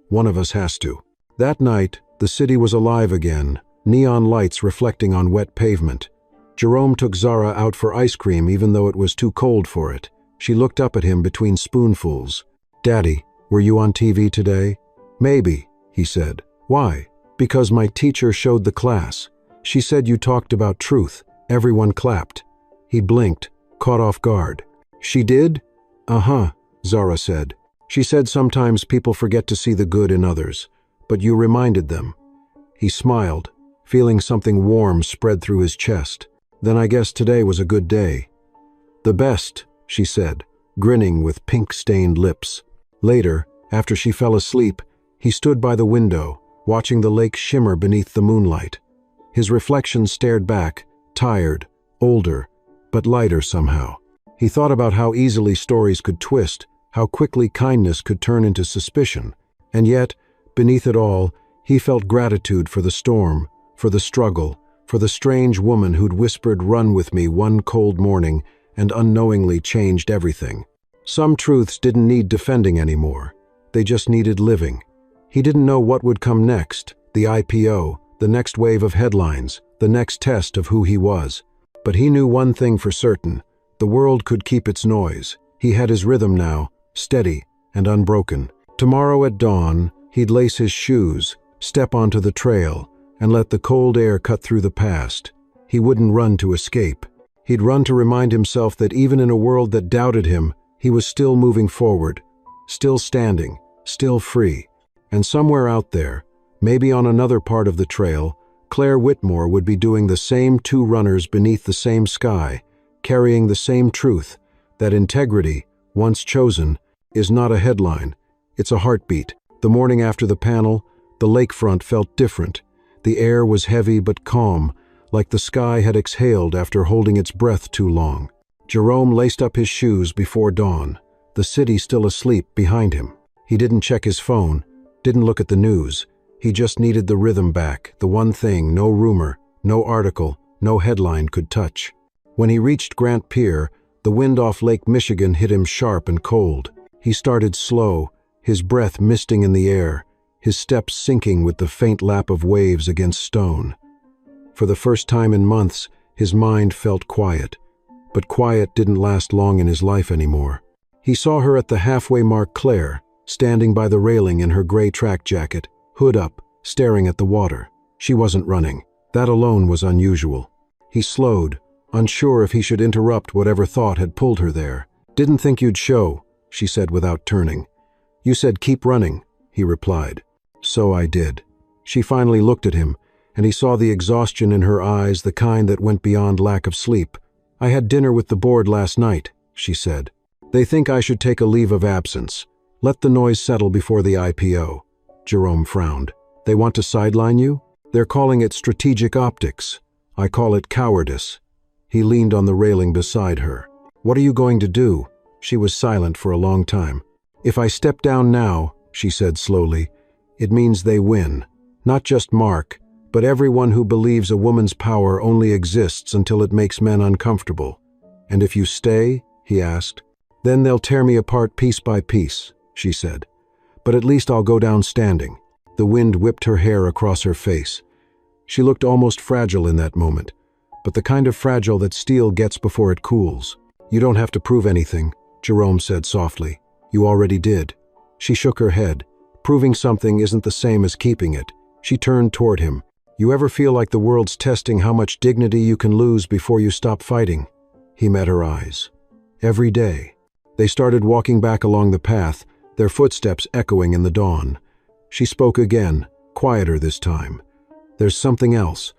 Speaker 1: one of us has to." That night, the city was alive again, neon lights reflecting on wet pavement. Jerome took Zara out for ice cream even though it was too cold for it. She looked up at him between spoonfuls. "Daddy, were you on TV today?" "Maybe," he said. "Why?" "Because my teacher showed the class. She said you talked about truth." Everyone clapped. He blinked, caught off guard. "She did?" "Uh-huh," Zara said. "She said sometimes people forget to see the good in others, but you reminded them." He smiled, feeling something warm spread through his chest. "Then I guess today was a good day." "The best," she said, grinning with pink-stained lips. Later, after she fell asleep, he stood by the window, watching the lake shimmer beneath the moonlight. His reflection stared back, tired, older, but lighter somehow. He thought about how easily stories could twist, how quickly kindness could turn into suspicion, and yet, beneath it all, he felt gratitude for the storm, for the struggle, for the strange woman who'd whispered "run with me" one cold morning and unknowingly changed everything. Some truths didn't need defending anymore. They just needed living. He didn't know what would come next, the IPO, the next wave of headlines, the next test of who he was. But he knew one thing for certain: the world could keep its noise. He had his rhythm now, steady and unbroken. Tomorrow at dawn, he'd lace his shoes, step onto the trail, and let the cold air cut through the past. He wouldn't run to escape. He'd run to remind himself that even in a world that doubted him, he was still moving forward, still standing, still free. And somewhere out there, maybe on another part of the trail, Claire Whitmore would be doing the same two runners beneath the same sky, carrying the same truth, that integrity, once chosen, is not a headline, it's a heartbeat. The morning after the panel, the lakefront felt different. The air was heavy but calm, like the sky had exhaled after holding its breath too long. Jerome laced up his shoes before dawn, the city still asleep behind him. He didn't check his phone, didn't look at the news. He just needed the rhythm back, the one thing no rumor, no article, no headline could touch. When he reached Grant Pier, the wind off Lake Michigan hit him sharp and cold. He started slow, his breath misting in the air, his steps sinking with the faint lap of waves against stone. For the first time in months, his mind felt quiet. But quiet didn't last long in his life anymore. He saw her at the halfway mark, Claire, standing by the railing in her gray track jacket, hood up, staring at the water. She wasn't running. That alone was unusual. He slowed, unsure if he should interrupt whatever thought had pulled her there. "Didn't think you'd show," she said without turning. "You said keep running," he replied. "So I did." She finally looked at him, and he saw the exhaustion in her eyes, the kind that went beyond lack of sleep. "I had dinner with the board last night," she said. "They think I should take a leave of absence. Let the noise settle before the IPO." Jerome frowned. "They want to sideline you? They're calling it strategic optics. I call it cowardice." He leaned on the railing beside her. "What are you going to do?" She was silent for a long time. "If I step down now," she said slowly, "it means they win. Not just Mark, But everyone who believes a woman's power only exists until it makes men uncomfortable. And if you stay, he asked. Then they'll tear me apart piece by piece, she said. But at least I'll go down standing. The wind whipped her hair across her face. She looked almost fragile in that moment, but the kind of fragile that steel gets before it cools. You don't have to prove anything, Jerome said softly. You already did. She shook her head. Proving something isn't the same as keeping it. She turned toward him. You ever feel like the world's testing how much dignity you can lose before you stop fighting? He met her eyes. Every day. They started walking back along the path, their footsteps echoing in the dawn. She spoke again, quieter this time. There's something else.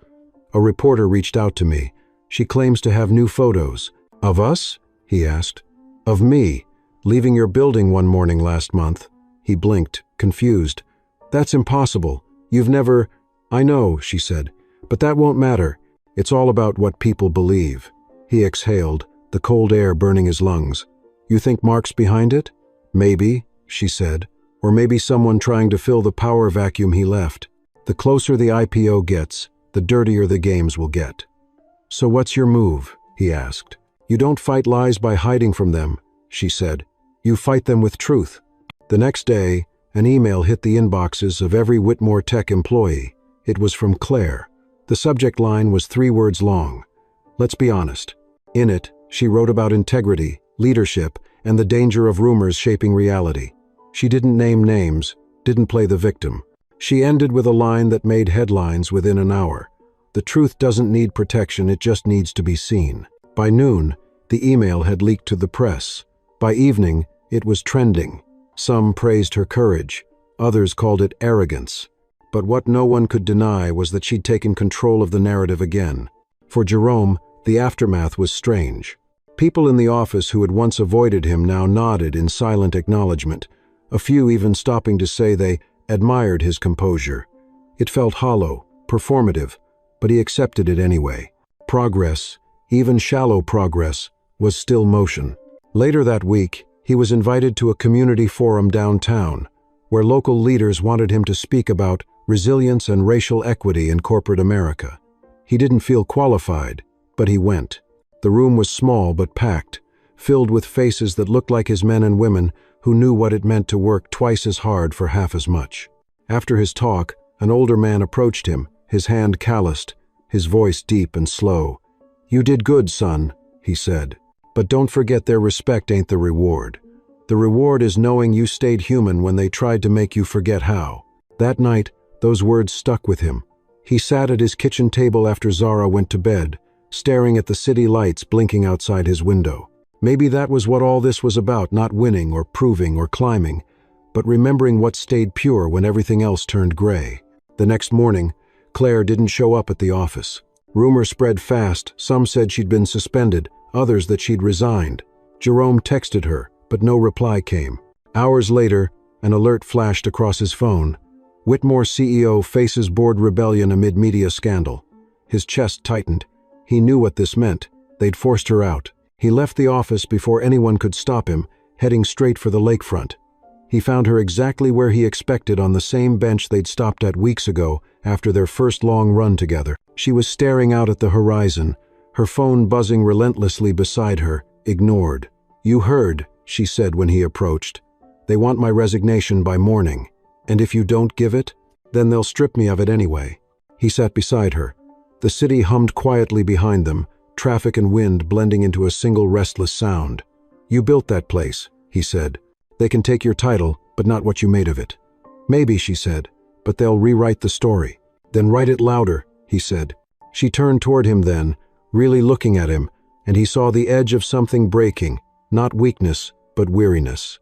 Speaker 1: A reporter reached out to me. She claims to have new photos. Of us? He asked. Of me, leaving your building one morning last month. He blinked, confused. That's impossible. You've never... I know, she said, but that won't matter. It's all about what people believe. He exhaled, the cold air burning his lungs. You think Mark's behind it? Maybe, she said, or maybe someone trying to fill the power vacuum he left. The closer the IPO gets, the dirtier the games will get. So what's your move? He asked. You don't fight lies by hiding from them, she said. You fight them with truth. The next day, an email hit the inboxes of every Whitmore Tech employee. It was from Claire. The subject line was 3 words long. Let's be honest. In it, she wrote about integrity, leadership, and the danger of rumors shaping reality. She didn't name names, didn't play the victim. She ended with a line that made headlines within an hour. The truth doesn't need protection, it just needs to be seen. By noon, the email had leaked to the press. By evening, it was trending. Some praised her courage, others called it arrogance. But what no one could deny was that she'd taken control of the narrative again. For Jerome, the aftermath was strange. People in the office who had once avoided him now nodded in silent acknowledgement, a few even stopping to say they admired his composure. It felt hollow, performative, but he accepted it anyway. Progress, even shallow progress, was still motion. Later that week, he was invited to a community forum downtown, where local leaders wanted him to speak about resilience and racial equity in corporate America. He didn't feel qualified, but he went. The room was small but packed, filled with faces that looked like his men and women who knew what it meant to work twice as hard for half as much. After his talk, an older man approached him, his hand calloused, his voice deep and slow. You did good, son, he said. But don't forget their respect ain't the reward. The reward is knowing you stayed human when they tried to make you forget how. That night, those words stuck with him. He sat at his kitchen table after Zara went to bed, staring at the city lights blinking outside his window. Maybe that was what all this was about, not winning or proving or climbing, but remembering what stayed pure when everything else turned gray. The next morning, Claire didn't show up at the office. Rumors spread fast. Some said she'd been suspended, others that she'd resigned. Jerome texted her, but no reply came. Hours later, an alert flashed across his phone. Whitmore CEO faces board rebellion amid media scandal. His chest tightened. He knew what this meant. They'd forced her out. He left the office before anyone could stop him, heading straight for the lakefront. He found her exactly where he expected, on the same bench they'd stopped at weeks ago after their first long run together. She was staring out at the horizon, her phone buzzing relentlessly beside her, ignored. You heard, she said when he approached. They want my resignation by morning. And if you don't give it, then they'll strip me of it anyway. He sat beside her. The city hummed quietly behind them, traffic and wind blending into a single restless sound. You built that place, he said. They can take your title, but not what you made of it. Maybe, she said, but they'll rewrite the story. Then write it louder, he said. She turned toward him then, really looking at him, and he saw the edge of something breaking, not weakness, but weariness.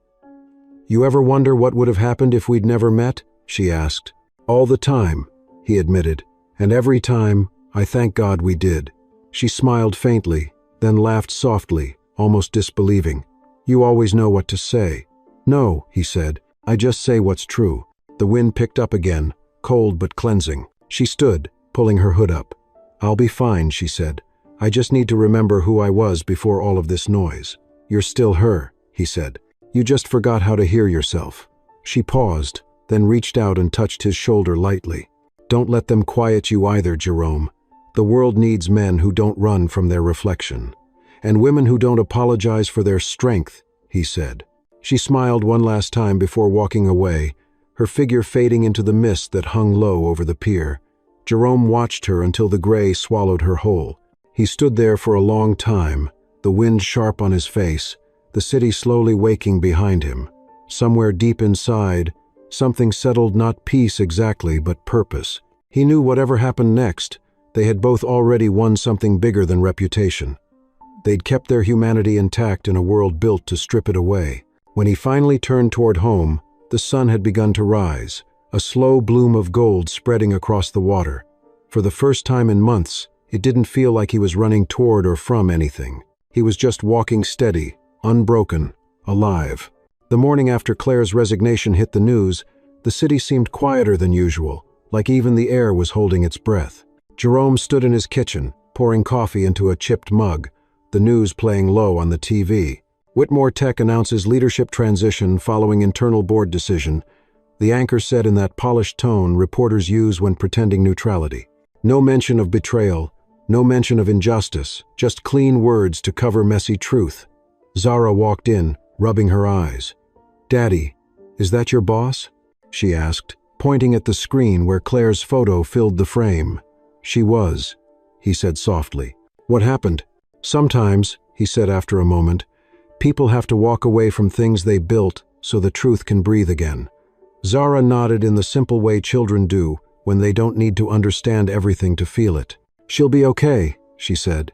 Speaker 1: You ever wonder what would have happened if we'd never met? She asked. All the time, he admitted, and every time, I thank God we did. She smiled faintly, then laughed softly, almost disbelieving. You always know what to say. No, he said, I just say what's true. The wind picked up again, cold but cleansing. She stood, pulling her hood up. I'll be fine, she said. I just need to remember who I was before all of this noise. You're still her, he said. You just forgot how to hear yourself. She paused, then reached out and touched his shoulder lightly. Don't let them quiet you either, Jerome. The world needs men who don't run from their reflection. And women who don't apologize for their strength, he said. She smiled one last time before walking away, her figure fading into the mist that hung low over the pier. Jerome watched her until the gray swallowed her whole. He stood there for a long time, the wind sharp on his face, the city slowly waking behind him. Somewhere deep inside, something settled, not peace exactly, but purpose. He knew whatever happened next, they had both already won something bigger than reputation. They'd kept their humanity intact in a world built to strip it away. When he finally turned toward home, the sun had begun to rise, a slow bloom of gold spreading across the water. For the first time in months, it didn't feel like he was running toward or from anything. He was just walking steady, unbroken, alive. The morning after Claire's resignation hit the news, the city seemed quieter than usual, like even the air was holding its breath. Jerome stood in his kitchen, pouring coffee into a chipped mug, the news playing low on the TV. Whitmore Tech announces leadership transition following internal board decision, the anchor said in that polished tone reporters use when pretending neutrality. No mention of betrayal, no mention of injustice, just clean words to cover messy truth. Zara walked in, rubbing her eyes. "Daddy, is that your boss?" she asked, pointing at the screen where Claire's photo filled the frame. "She was," he said softly. "What happened?" "Sometimes," he said after a moment, "people have to walk away from things they built so the truth can breathe again." Zara nodded in the simple way children do when they don't need to understand everything to feel it. "She'll be okay," she said.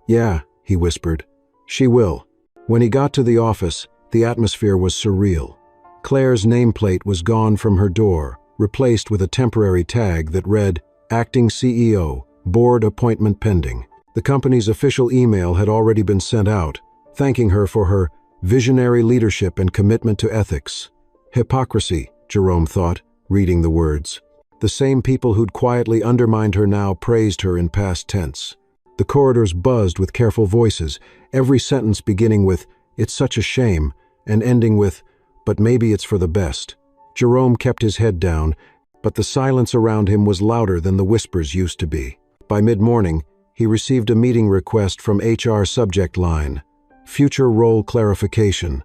Speaker 1: "Yeah," he whispered. "She will." When he got to the office, the atmosphere was surreal. Claire's nameplate was gone from her door, replaced with a temporary tag that read, "Acting CEO, Board Appointment Pending." The company's official email had already been sent out, thanking her for her visionary leadership and commitment to ethics. Hypocrisy, Jerome thought, reading the words. The same people who'd quietly undermined her now praised her in past tense. The corridors buzzed with careful voices, every sentence beginning with, "It's such a shame," and ending with, "But maybe it's for the best." Jerome kept his head down, but the silence around him was louder than the whispers used to be. By mid-morning, he received a meeting request from HR subject line, "Future role clarification."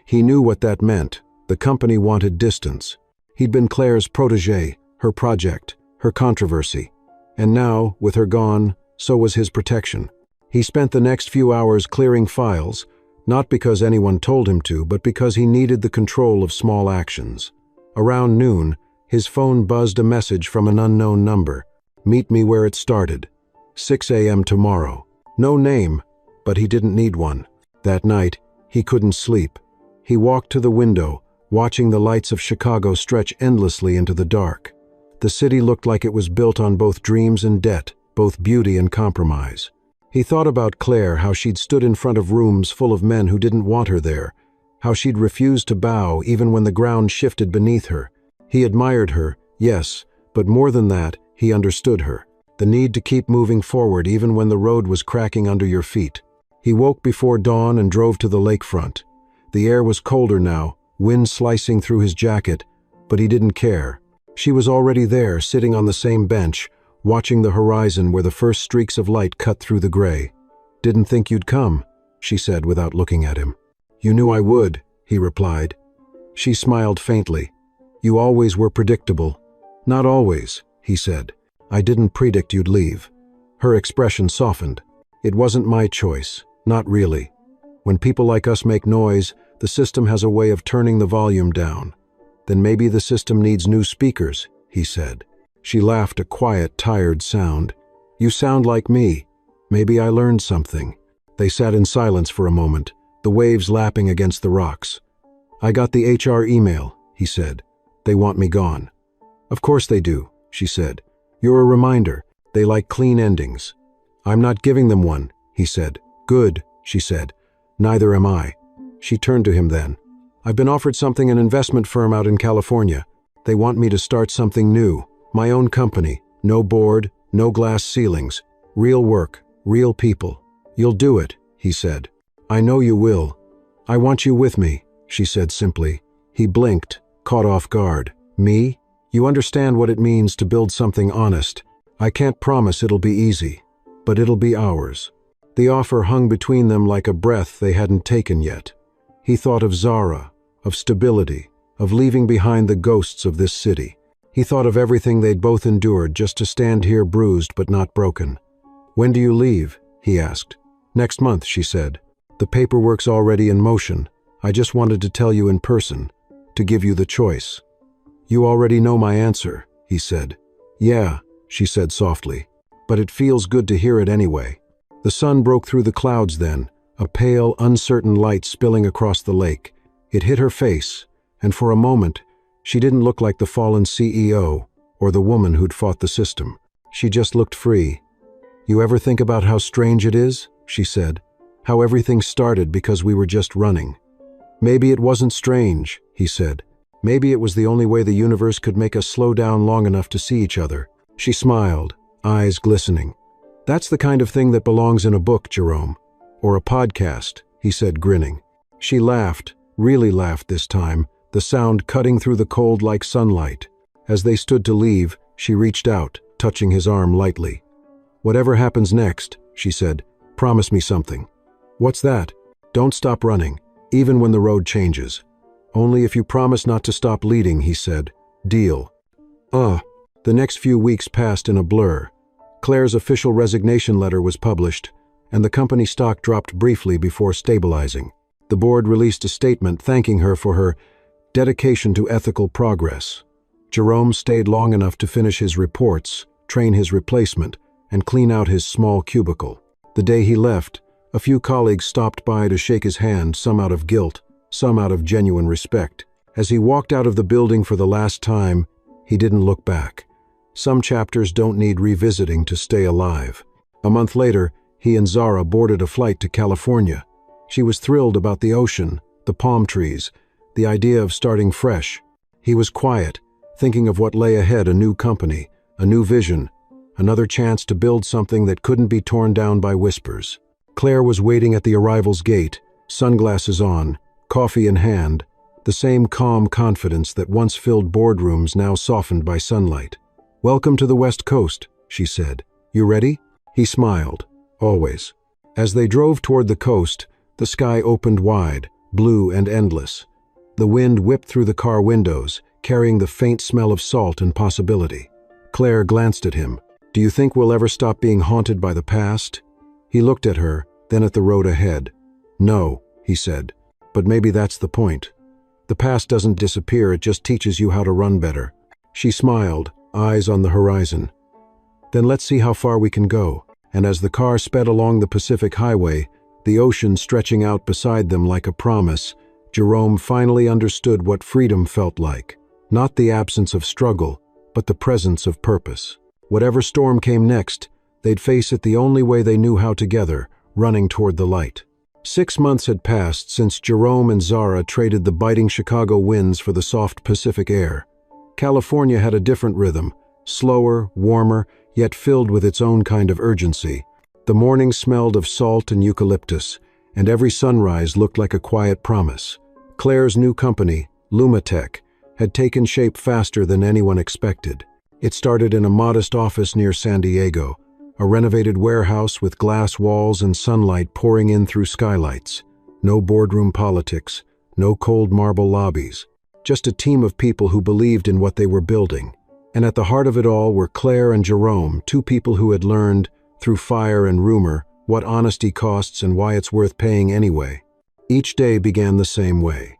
Speaker 1: He knew what that meant. The company wanted distance. He'd been Claire's protégé, her project, her controversy. And now, with her gone, so was his protection. He spent the next few hours clearing files, not because anyone told him to, but because he needed the control of small actions. Around noon, his phone buzzed a message from an unknown number. "Meet me where it started. 6 a.m. tomorrow." No name, but he didn't need one. That night, he couldn't sleep. He walked to the window, watching the lights of Chicago stretch endlessly into the dark. The city looked like it was built on both dreams and debt, both beauty and compromise. He thought about Claire, how she'd stood in front of rooms full of men who didn't want her there, how she'd refused to bow even when the ground shifted beneath her. He admired her, yes, but more than that, he understood her. The need to keep moving forward even when the road was cracking under your feet. He woke before dawn and drove to the lakefront. The air was colder now, wind slicing through his jacket, but he didn't care. She was already there, sitting on the same bench, watching the horizon where the first streaks of light cut through the gray. "Didn't think you'd come," she said without looking at him. "You knew I would," he replied. She smiled faintly. "You always were predictable." "Not always," he said. "I didn't predict you'd leave." Her expression softened. "It wasn't my choice, not really. When people like us make noise, the system has a way of turning the volume down." "Then maybe the system needs new speakers," he said. She laughed, a quiet, tired sound. "You sound like me. Maybe I learned something." They sat in silence for a moment, the waves lapping against the rocks. "I got the HR email," he said. "They want me gone." "Of course they do," she said. "You're a reminder. They like clean endings." "I'm not giving them one," he said. "Good," she said. "Neither am I." She turned to him then. "I've been offered something, an investment firm out in California. They want me to start something new. My own company. No board, no glass ceilings. Real work, real people." "You'll do it," he said. "I know you will." "I want you with me," she said simply. He blinked, caught off guard. "Me? You understand what it means to build something honest. I can't promise it'll be easy, but it'll be ours." The offer hung between them like a breath they hadn't taken yet. He thought of Zara, of stability, of leaving behind the ghosts of this city. He thought of everything they'd both endured just to stand here bruised but not broken. "When do you leave?" he asked. "Next month," she said. "The paperwork's already in motion. I just wanted to tell you in person, to give you the choice." "You already know my answer," he said. "Yeah," she said softly, "but it feels good to hear it anyway." The sun broke through the clouds then, a pale, uncertain light spilling across the lake. It hit her face, and for a moment, she didn't look like the fallen CEO or the woman who'd fought the system. She just looked free. "You ever think about how strange it is?" she said. "How everything started because we were just running." "Maybe it wasn't strange," he said. "Maybe it was the only way the universe could make us slow down long enough to see each other." She smiled, eyes glistening. "That's the kind of thing that belongs in a book, Jerome. Or a podcast," he said, grinning. She laughed, really laughed this time, the sound cutting through the cold like sunlight. As they stood to leave, she reached out, touching his arm lightly. "Whatever happens next," she said, "promise me something." "What's that?" "Don't stop running, even when the road changes." "Only if you promise not to stop leading," he said. "Deal." The next few weeks passed in a blur. Claire's official resignation letter was published, and the company stock dropped briefly before stabilizing. The board released a statement thanking her for her dedication to ethical progress. Jerome stayed long enough to finish his reports, train his replacement, and clean out his small cubicle. The day he left, a few colleagues stopped by to shake his hand, some out of guilt, some out of genuine respect. As he walked out of the building for the last time, he didn't look back. Some chapters don't need revisiting to stay alive. A month later, he and Zara boarded a flight to California. She was thrilled about the ocean, the palm trees, the idea of starting fresh. He was quiet, thinking of what lay ahead: a new company, a new vision, another chance to build something that couldn't be torn down by whispers. Claire was waiting at the arrival's gate, sunglasses on, coffee in hand, the same calm confidence that once filled boardrooms now softened by sunlight. "Welcome to the West Coast," she said. "You ready?" He smiled. "Always." As they drove toward the coast, the sky opened wide, blue and endless. The wind whipped through the car windows, carrying the faint smell of salt and possibility. Claire glanced at him. "Do you think we'll ever stop being haunted by the past?" He looked at her, then at the road ahead. "No," he said, "but maybe that's the point. The past doesn't disappear, it just teaches you how to run better." She smiled, eyes on the horizon. "Then let's see how far we can go." And as the car sped along the Pacific Highway, the ocean stretching out beside them like a promise, Jerome finally understood what freedom felt like. Not the absence of struggle, but the presence of purpose. Whatever storm came next, they'd face it the only way they knew how together, running toward the light. 6 months had passed since Jerome and Zara traded the biting Chicago winds for the soft Pacific air. California had a different rhythm, slower, warmer, yet filled with its own kind of urgency. The morning smelled of salt and eucalyptus, and every sunrise looked like a quiet promise. Claire's new company, Lumatech, had taken shape faster than anyone expected. It started in a modest office near San Diego, a renovated warehouse with glass walls and sunlight pouring in through skylights. No boardroom politics, no cold marble lobbies, just a team of people who believed in what they were building. And at the heart of it all were Claire and Jerome, two people who had learned, through fire and rumor, what honesty costs and why it's worth paying anyway. Each day began the same way.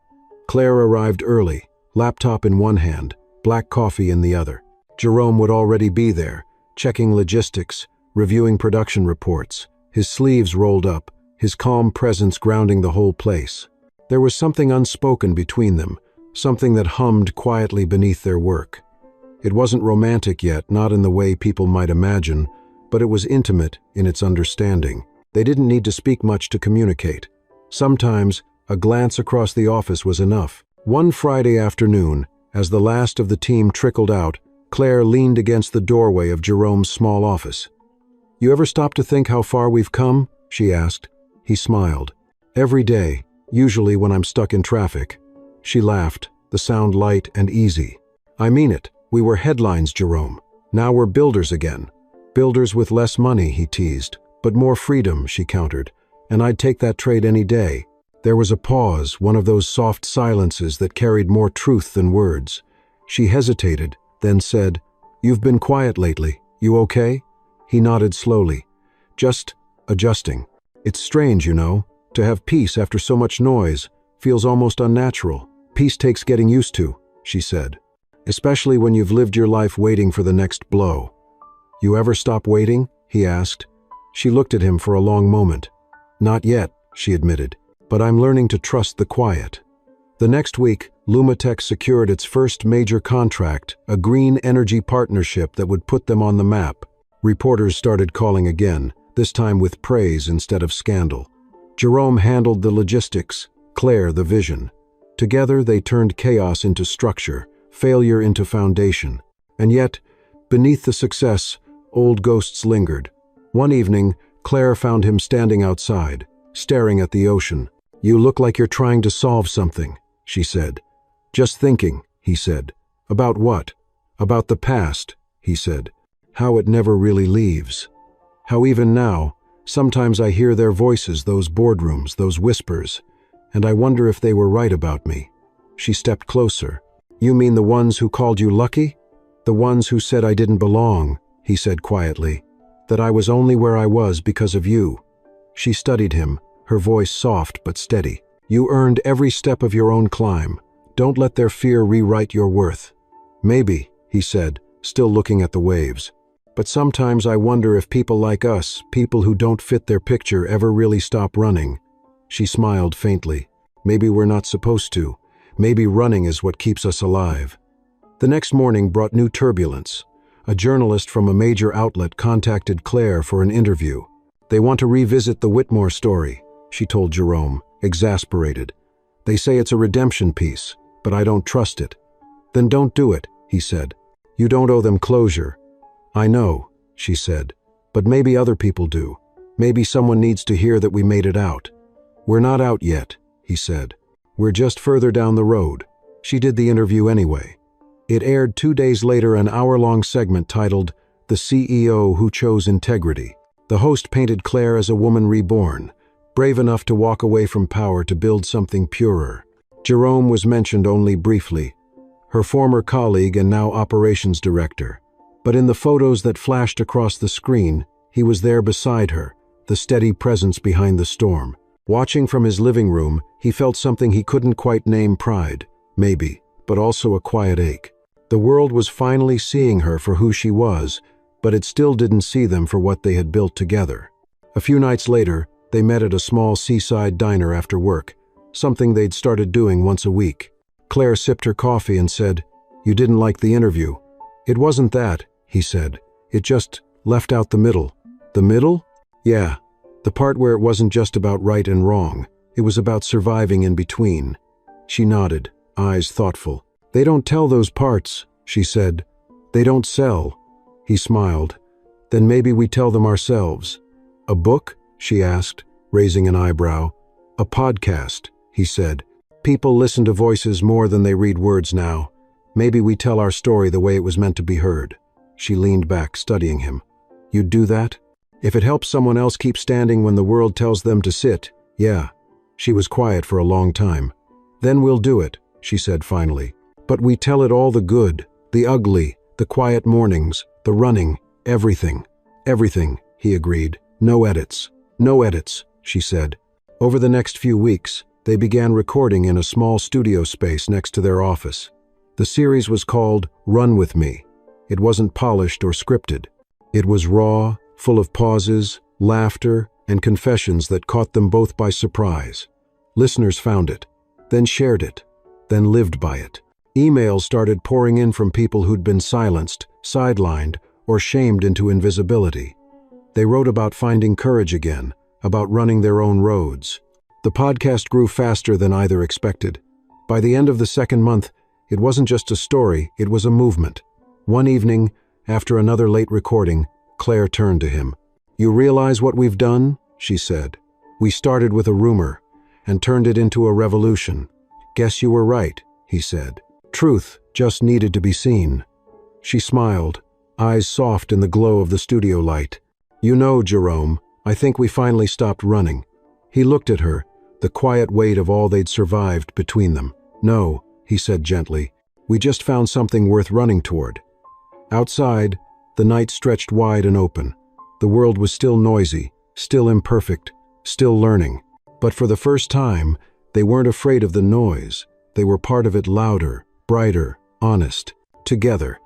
Speaker 1: Claire arrived early, laptop in one hand, black coffee in the other. Jerome would already be there, checking logistics, reviewing production reports, his sleeves rolled up, his calm presence grounding the whole place. There was something unspoken between them, something that hummed quietly beneath their work. It wasn't romantic yet, not in the way people might imagine, but it was intimate in its understanding. They didn't need to speak much to communicate. Sometimes, a glance across the office was enough. One Friday afternoon, as the last of the team trickled out, Claire leaned against the doorway of Jerome's small office. "You ever stop to think how far we've come?" she asked. He smiled. "Every day, usually when I'm stuck in traffic." She laughed, the sound light and easy. "I mean it. We were headlines, Jerome. Now we're builders again. Builders with less money, he teased. But more freedom, she countered. And I'd take that trade any day. There was a pause, one of those soft silences that carried more truth than words. She hesitated, then said, "You've been quiet lately. You okay?" He nodded slowly. "Just adjusting. It's strange, you know, to have peace after so much noise. Feels almost unnatural. Peace takes getting used to," she said. "Especially when you've lived your life waiting for the next blow." "You ever stop waiting?" he asked. She looked at him for a long moment. "Not yet," she admitted, "but I'm learning to trust the quiet." The next week, Lumatech secured its first major contract, a green energy partnership that would put them on the map. Reporters started calling again, this time with praise instead of scandal. Jerome handled the logistics, Claire the vision. Together they turned chaos into structure, failure into foundation. And yet, beneath the success, old ghosts lingered. One evening, Claire found him standing outside, staring at the ocean. "You look like you're trying to solve something," she said. "Just thinking," he said. "About what?" "About the past," he said. "How it never really leaves. How even now, sometimes I hear their voices, those boardrooms, those whispers, and I wonder if they were right about me." She stepped closer. "You mean the ones who called you lucky? The ones who said I didn't belong," he said quietly. "That I was only where I was because of you." She studied him, her voice soft but steady. "You earned every step of your own climb. Don't let their fear rewrite your worth." "Maybe," he said, still looking at the waves. "But sometimes I wonder if people like us, people who don't fit their picture, ever really stop running." She smiled faintly. "Maybe we're not supposed to. Maybe running is what keeps us alive." The next morning brought new turbulence. A journalist from a major outlet contacted Claire for an interview. "They want to revisit the Whitmore story," she told Jerome, exasperated. "They say it's a redemption piece, but I don't trust it." "Then don't do it," he said. "You don't owe them closure." "I know," she said, "but maybe other people do. Maybe someone needs to hear that we made it out." "We're not out yet," he said. "We're just further down the road." She did the interview anyway. It aired 2 days later, an hour-long segment titled "The CEO Who Chose Integrity." The host painted Claire as a woman reborn, brave enough to walk away from power to build something purer. Jerome was mentioned only briefly, her former colleague and now operations director. But in the photos that flashed across the screen, he was there beside her, the steady presence behind the storm. Watching from his living room, he felt something he couldn't quite name: pride, maybe, but also a quiet ache. The world was finally seeing her for who she was, but it still didn't see them for what they had built together. A few nights later, they met at a small seaside diner after work, something they'd started doing once a week. Claire sipped her coffee and said, "You didn't like the interview." "It wasn't that," he said. "It just left out the middle." "The middle?" "Yeah, the part where it wasn't just about right and wrong. It was about surviving in between." She nodded, eyes thoughtful. "They don't tell those parts," she said. "They don't sell." He smiled. "Then maybe we tell them ourselves." "A book?" she asked, raising an eyebrow. "A podcast," he said. "People listen to voices more than they read words now. Maybe we tell our story the way it was meant to be heard." She leaned back, studying him. "You'd do that? If it helps someone else keep standing when the world tells them to sit, yeah." She was quiet for a long time. "Then we'll do it," she said finally. "But we tell it all: the good, the ugly, the quiet mornings, the running, everything." "Everything," he agreed. "No edits." "No edits," she said. Over the next few weeks, they began recording in a small studio space next to their office. The series was called Run With Me. It wasn't polished or scripted. It was raw, full of pauses, laughter, and confessions that caught them both by surprise. Listeners found it, then shared it, then lived by it. Emails started pouring in from people who'd been silenced, sidelined, or shamed into invisibility. They wrote about finding courage again, about running their own roads. The podcast grew faster than either expected. By the end of the second month, it wasn't just a story, it was a movement. One evening, after another late recording, Claire turned to him. "You realize what we've done?" she said. "We started with a rumor and turned it into a revolution." "Guess you were right," he said. "Truth just needed to be seen." She smiled, eyes soft in the glow of the studio light. "You know, Jerome, I think we finally stopped running." He looked at her, the quiet weight of all they'd survived between them. "No," he said gently, "we just found something worth running toward." Outside, the night stretched wide and open. The world was still noisy, still imperfect, still learning. But for the first time, they weren't afraid of the noise. They were part of it, louder, brighter, honest, together.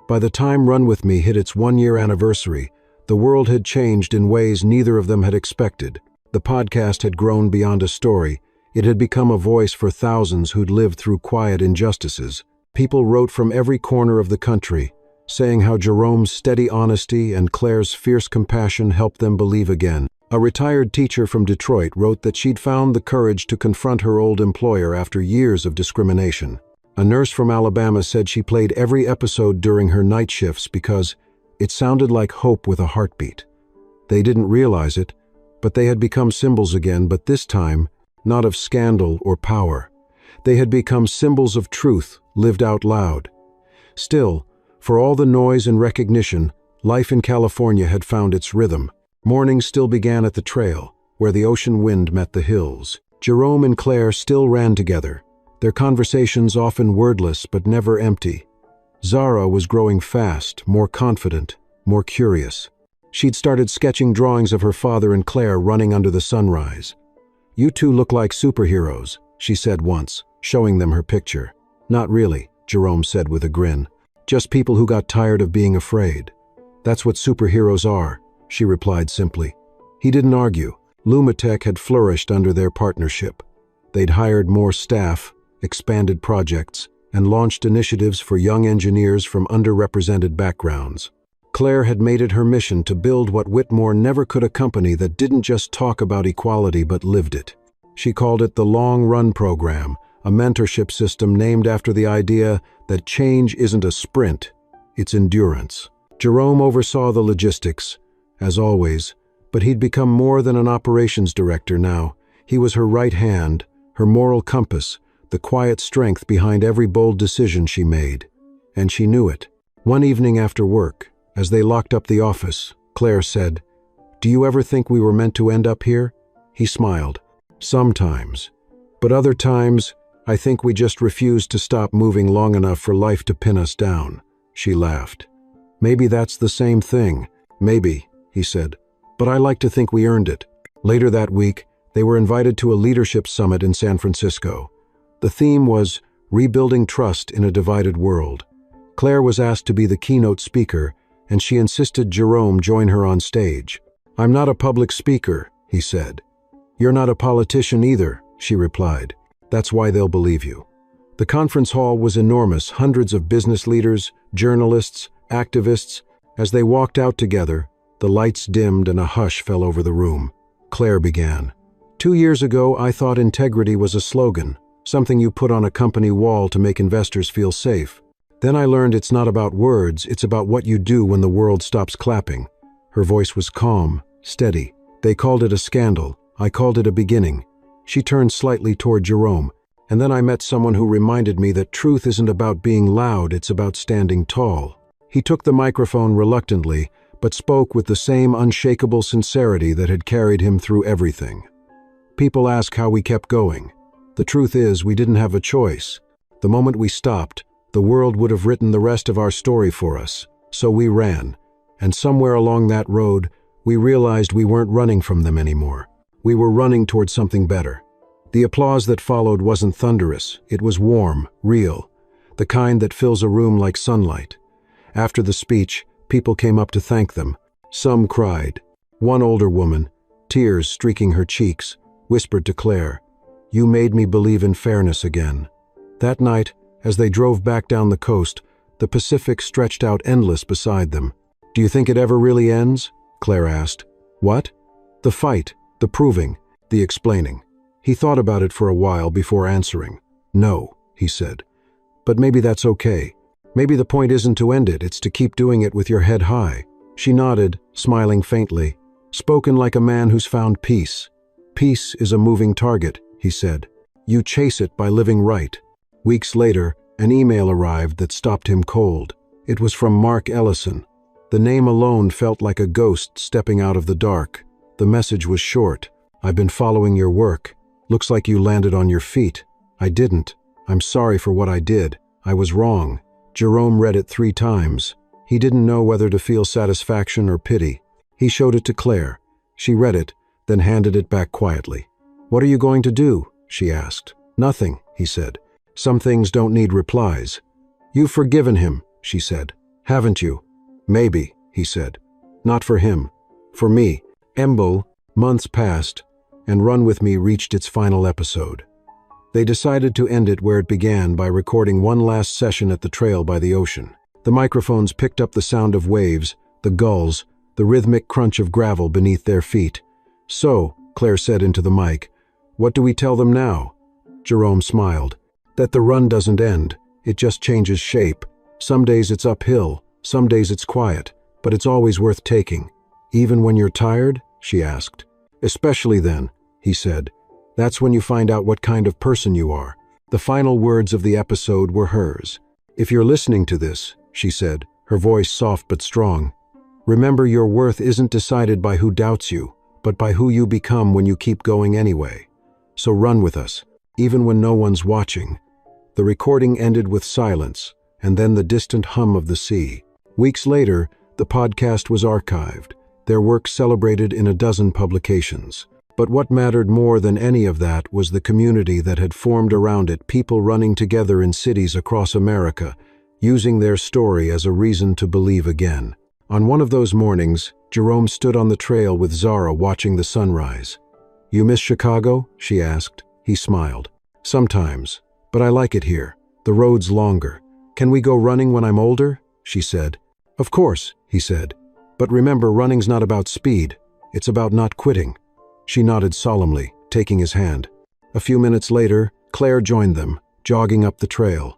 Speaker 1: By the time Run With Me hit its 1-year anniversary, the world had changed in ways neither of them had expected. The podcast had grown beyond a story. It had become a voice for thousands who'd lived through quiet injustices. People wrote from every corner of the country, saying how Jerome's steady honesty and Claire's fierce compassion helped them believe again. A retired teacher from Detroit wrote that she'd found the courage to confront her old employer after years of discrimination. A nurse from Alabama said she played every episode during her night shifts because it sounded like hope with a heartbeat. They didn't realize it, but they had become symbols again, but this time, not of scandal or power. They had become symbols of truth, lived out loud. Still, for all the noise and recognition, life in California had found its rhythm. Mornings still began at the trail, where the ocean wind met the hills. Jerome and Claire still ran together, their conversations often wordless but never empty. Zara was growing fast, more confident, more curious. She'd started sketching drawings of her father and Claire running under the sunrise. "You two look like superheroes," she said once, showing them her picture. "Not really," Jerome said with a grin. "Just people who got tired of being afraid." "That's what superheroes are," she replied simply. He didn't argue. Lumatech had flourished under their partnership. They'd hired more staff, expanded projects, and launched initiatives for young engineers from underrepresented backgrounds. Claire had made it her mission to build what Whitmore never could, a company that didn't just talk about equality but lived it. She called it the Long Run Program, a mentorship system named after the idea that change isn't a sprint, it's endurance. Jerome oversaw the logistics, as always, but he'd become more than an operations director now. He was her right hand, her moral compass, the quiet strength behind every bold decision she made. And she knew it. One evening after work, as they locked up the office, Claire said, "Do you ever think we were meant to end up here?" He smiled. "Sometimes. But other times, I think we just refused to stop moving long enough for life to pin us down." She laughed. "Maybe that's the same thing." "Maybe," he said. "But I like to think we earned it." Later that week, they were invited to a leadership summit in San Francisco. The theme was Rebuilding Trust in a Divided World. Claire was asked to be the keynote speaker, and she insisted Jerome join her on stage. "I'm not a public speaker," he said. "You're not a politician either," she replied. "That's why they'll believe you." The conference hall was enormous, hundreds of business leaders, journalists, activists. As they walked out together, the lights dimmed and a hush fell over the room. Claire began. "2 years ago, I thought integrity was a slogan, something you put on a company wall to make investors feel safe. Then I learned it's not about words, it's about what you do when the world stops clapping." Her voice was calm, steady. "They called it a scandal. I called it a beginning." She turned slightly toward Jerome. "And then I met someone who reminded me that truth isn't about being loud, it's about standing tall." He took the microphone reluctantly, but spoke with the same unshakable sincerity that had carried him through everything. "People ask how we kept going. The truth is, we didn't have a choice. The moment we stopped, the world would have written the rest of our story for us. So we ran. And somewhere along that road, we realized we weren't running from them anymore. We were running towards something better." The applause that followed wasn't thunderous. It was warm, real, the kind that fills a room like sunlight. After the speech, people came up to thank them. Some cried. One older woman, tears streaking her cheeks, whispered to Claire, "You made me believe in fairness again." That night, as they drove back down the coast, the Pacific stretched out endless beside them. "Do you think it ever really ends?" Claire asked. "What?" "The fight, the proving, the explaining." He thought about it for a while before answering. "No," he said. "But maybe that's okay. Maybe the point isn't to end it, it's to keep doing it with your head high." She nodded, smiling faintly. "Spoken like a man who's found peace." "Peace is a moving target," he said. "You chase it by living right." Weeks later, an email arrived that stopped him cold. It was from Mark Ellison. The name alone felt like a ghost stepping out of the dark. The message was short. "I've been following your work. Looks like you landed on your feet. I didn't. I'm sorry for what I did. I was wrong." Jerome read it 3 times. He didn't know whether to feel satisfaction or pity. He showed it to Claire. She read it, then handed it back quietly. "What are you going to do?" she asked. "Nothing," he said. "Some things don't need replies." "You've forgiven him," she said. "Haven't you?" "Maybe," he said. "Not for him. For me." Months passed, and Run With Me reached its final episode. They decided to end it where it began by recording one last session at the trail by the ocean. The microphones picked up the sound of waves, the gulls, the rhythmic crunch of gravel beneath their feet. "So," Claire said into the mic, "what do we tell them now?" Jerome smiled. "That the run doesn't end. It just changes shape. Some days it's uphill, some days it's quiet, but it's always worth taking." "Even when you're tired?" she asked. "Especially then," he said. "That's when you find out what kind of person you are." The final words of the episode were hers. "If you're listening to this," she said, her voice soft but strong, "remember your worth isn't decided by who doubts you, but by who you become when you keep going anyway. So run with us, even when no one's watching." The recording ended with silence, and then the distant hum of the sea. Weeks later, the podcast was archived, their work celebrated in a dozen publications. But what mattered more than any of that was the community that had formed around it, people running together in cities across America, using their story as a reason to believe again. On one of those mornings, Jerome stood on the trail with Zara watching the sunrise. "You miss Chicago?" she asked. He smiled. "Sometimes, but I like it here. The road's longer. Can we go running when I'm older?" she said. "Of course," he said. "But remember, running's not about speed. It's about not quitting." She nodded solemnly, taking his hand. A few minutes later, Claire joined them, jogging up the trail.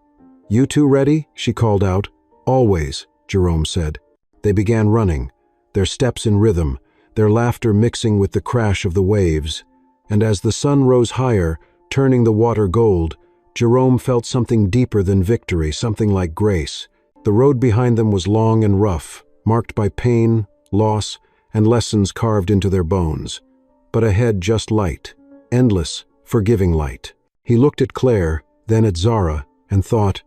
Speaker 1: "You two ready?" she called out. "Always," Jerome said. They began running, their steps in rhythm, their laughter mixing with the crash of the waves. And as the sun rose higher, turning the water gold, Jerome felt something deeper than victory, something like grace. The road behind them was long and rough, marked by pain, loss, and lessons carved into their bones. But ahead just light, endless, forgiving light. He looked at Claire, then at Zara, and thought,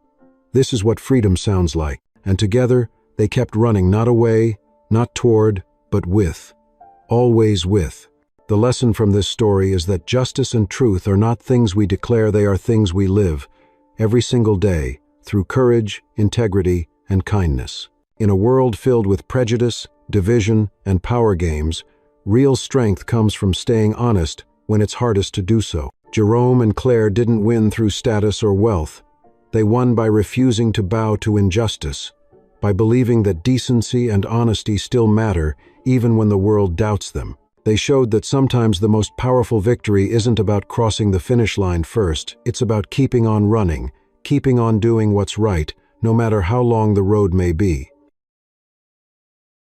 Speaker 1: this is what freedom sounds like. And together, they kept running, not away, not toward, but with. Always with. The lesson from this story is that justice and truth are not things we declare, they are things we live, every single day, through courage, integrity, and kindness. In a world filled with prejudice, division, and power games, real strength comes from staying honest when it's hardest to do so. Jerome and Claire didn't win through status or wealth. They won by refusing to bow to injustice, by believing that decency and honesty still matter even when the world doubts them. They showed that sometimes the most powerful victory isn't about crossing the finish line first, it's about keeping on running, keeping on doing what's right, no matter how long the road may be.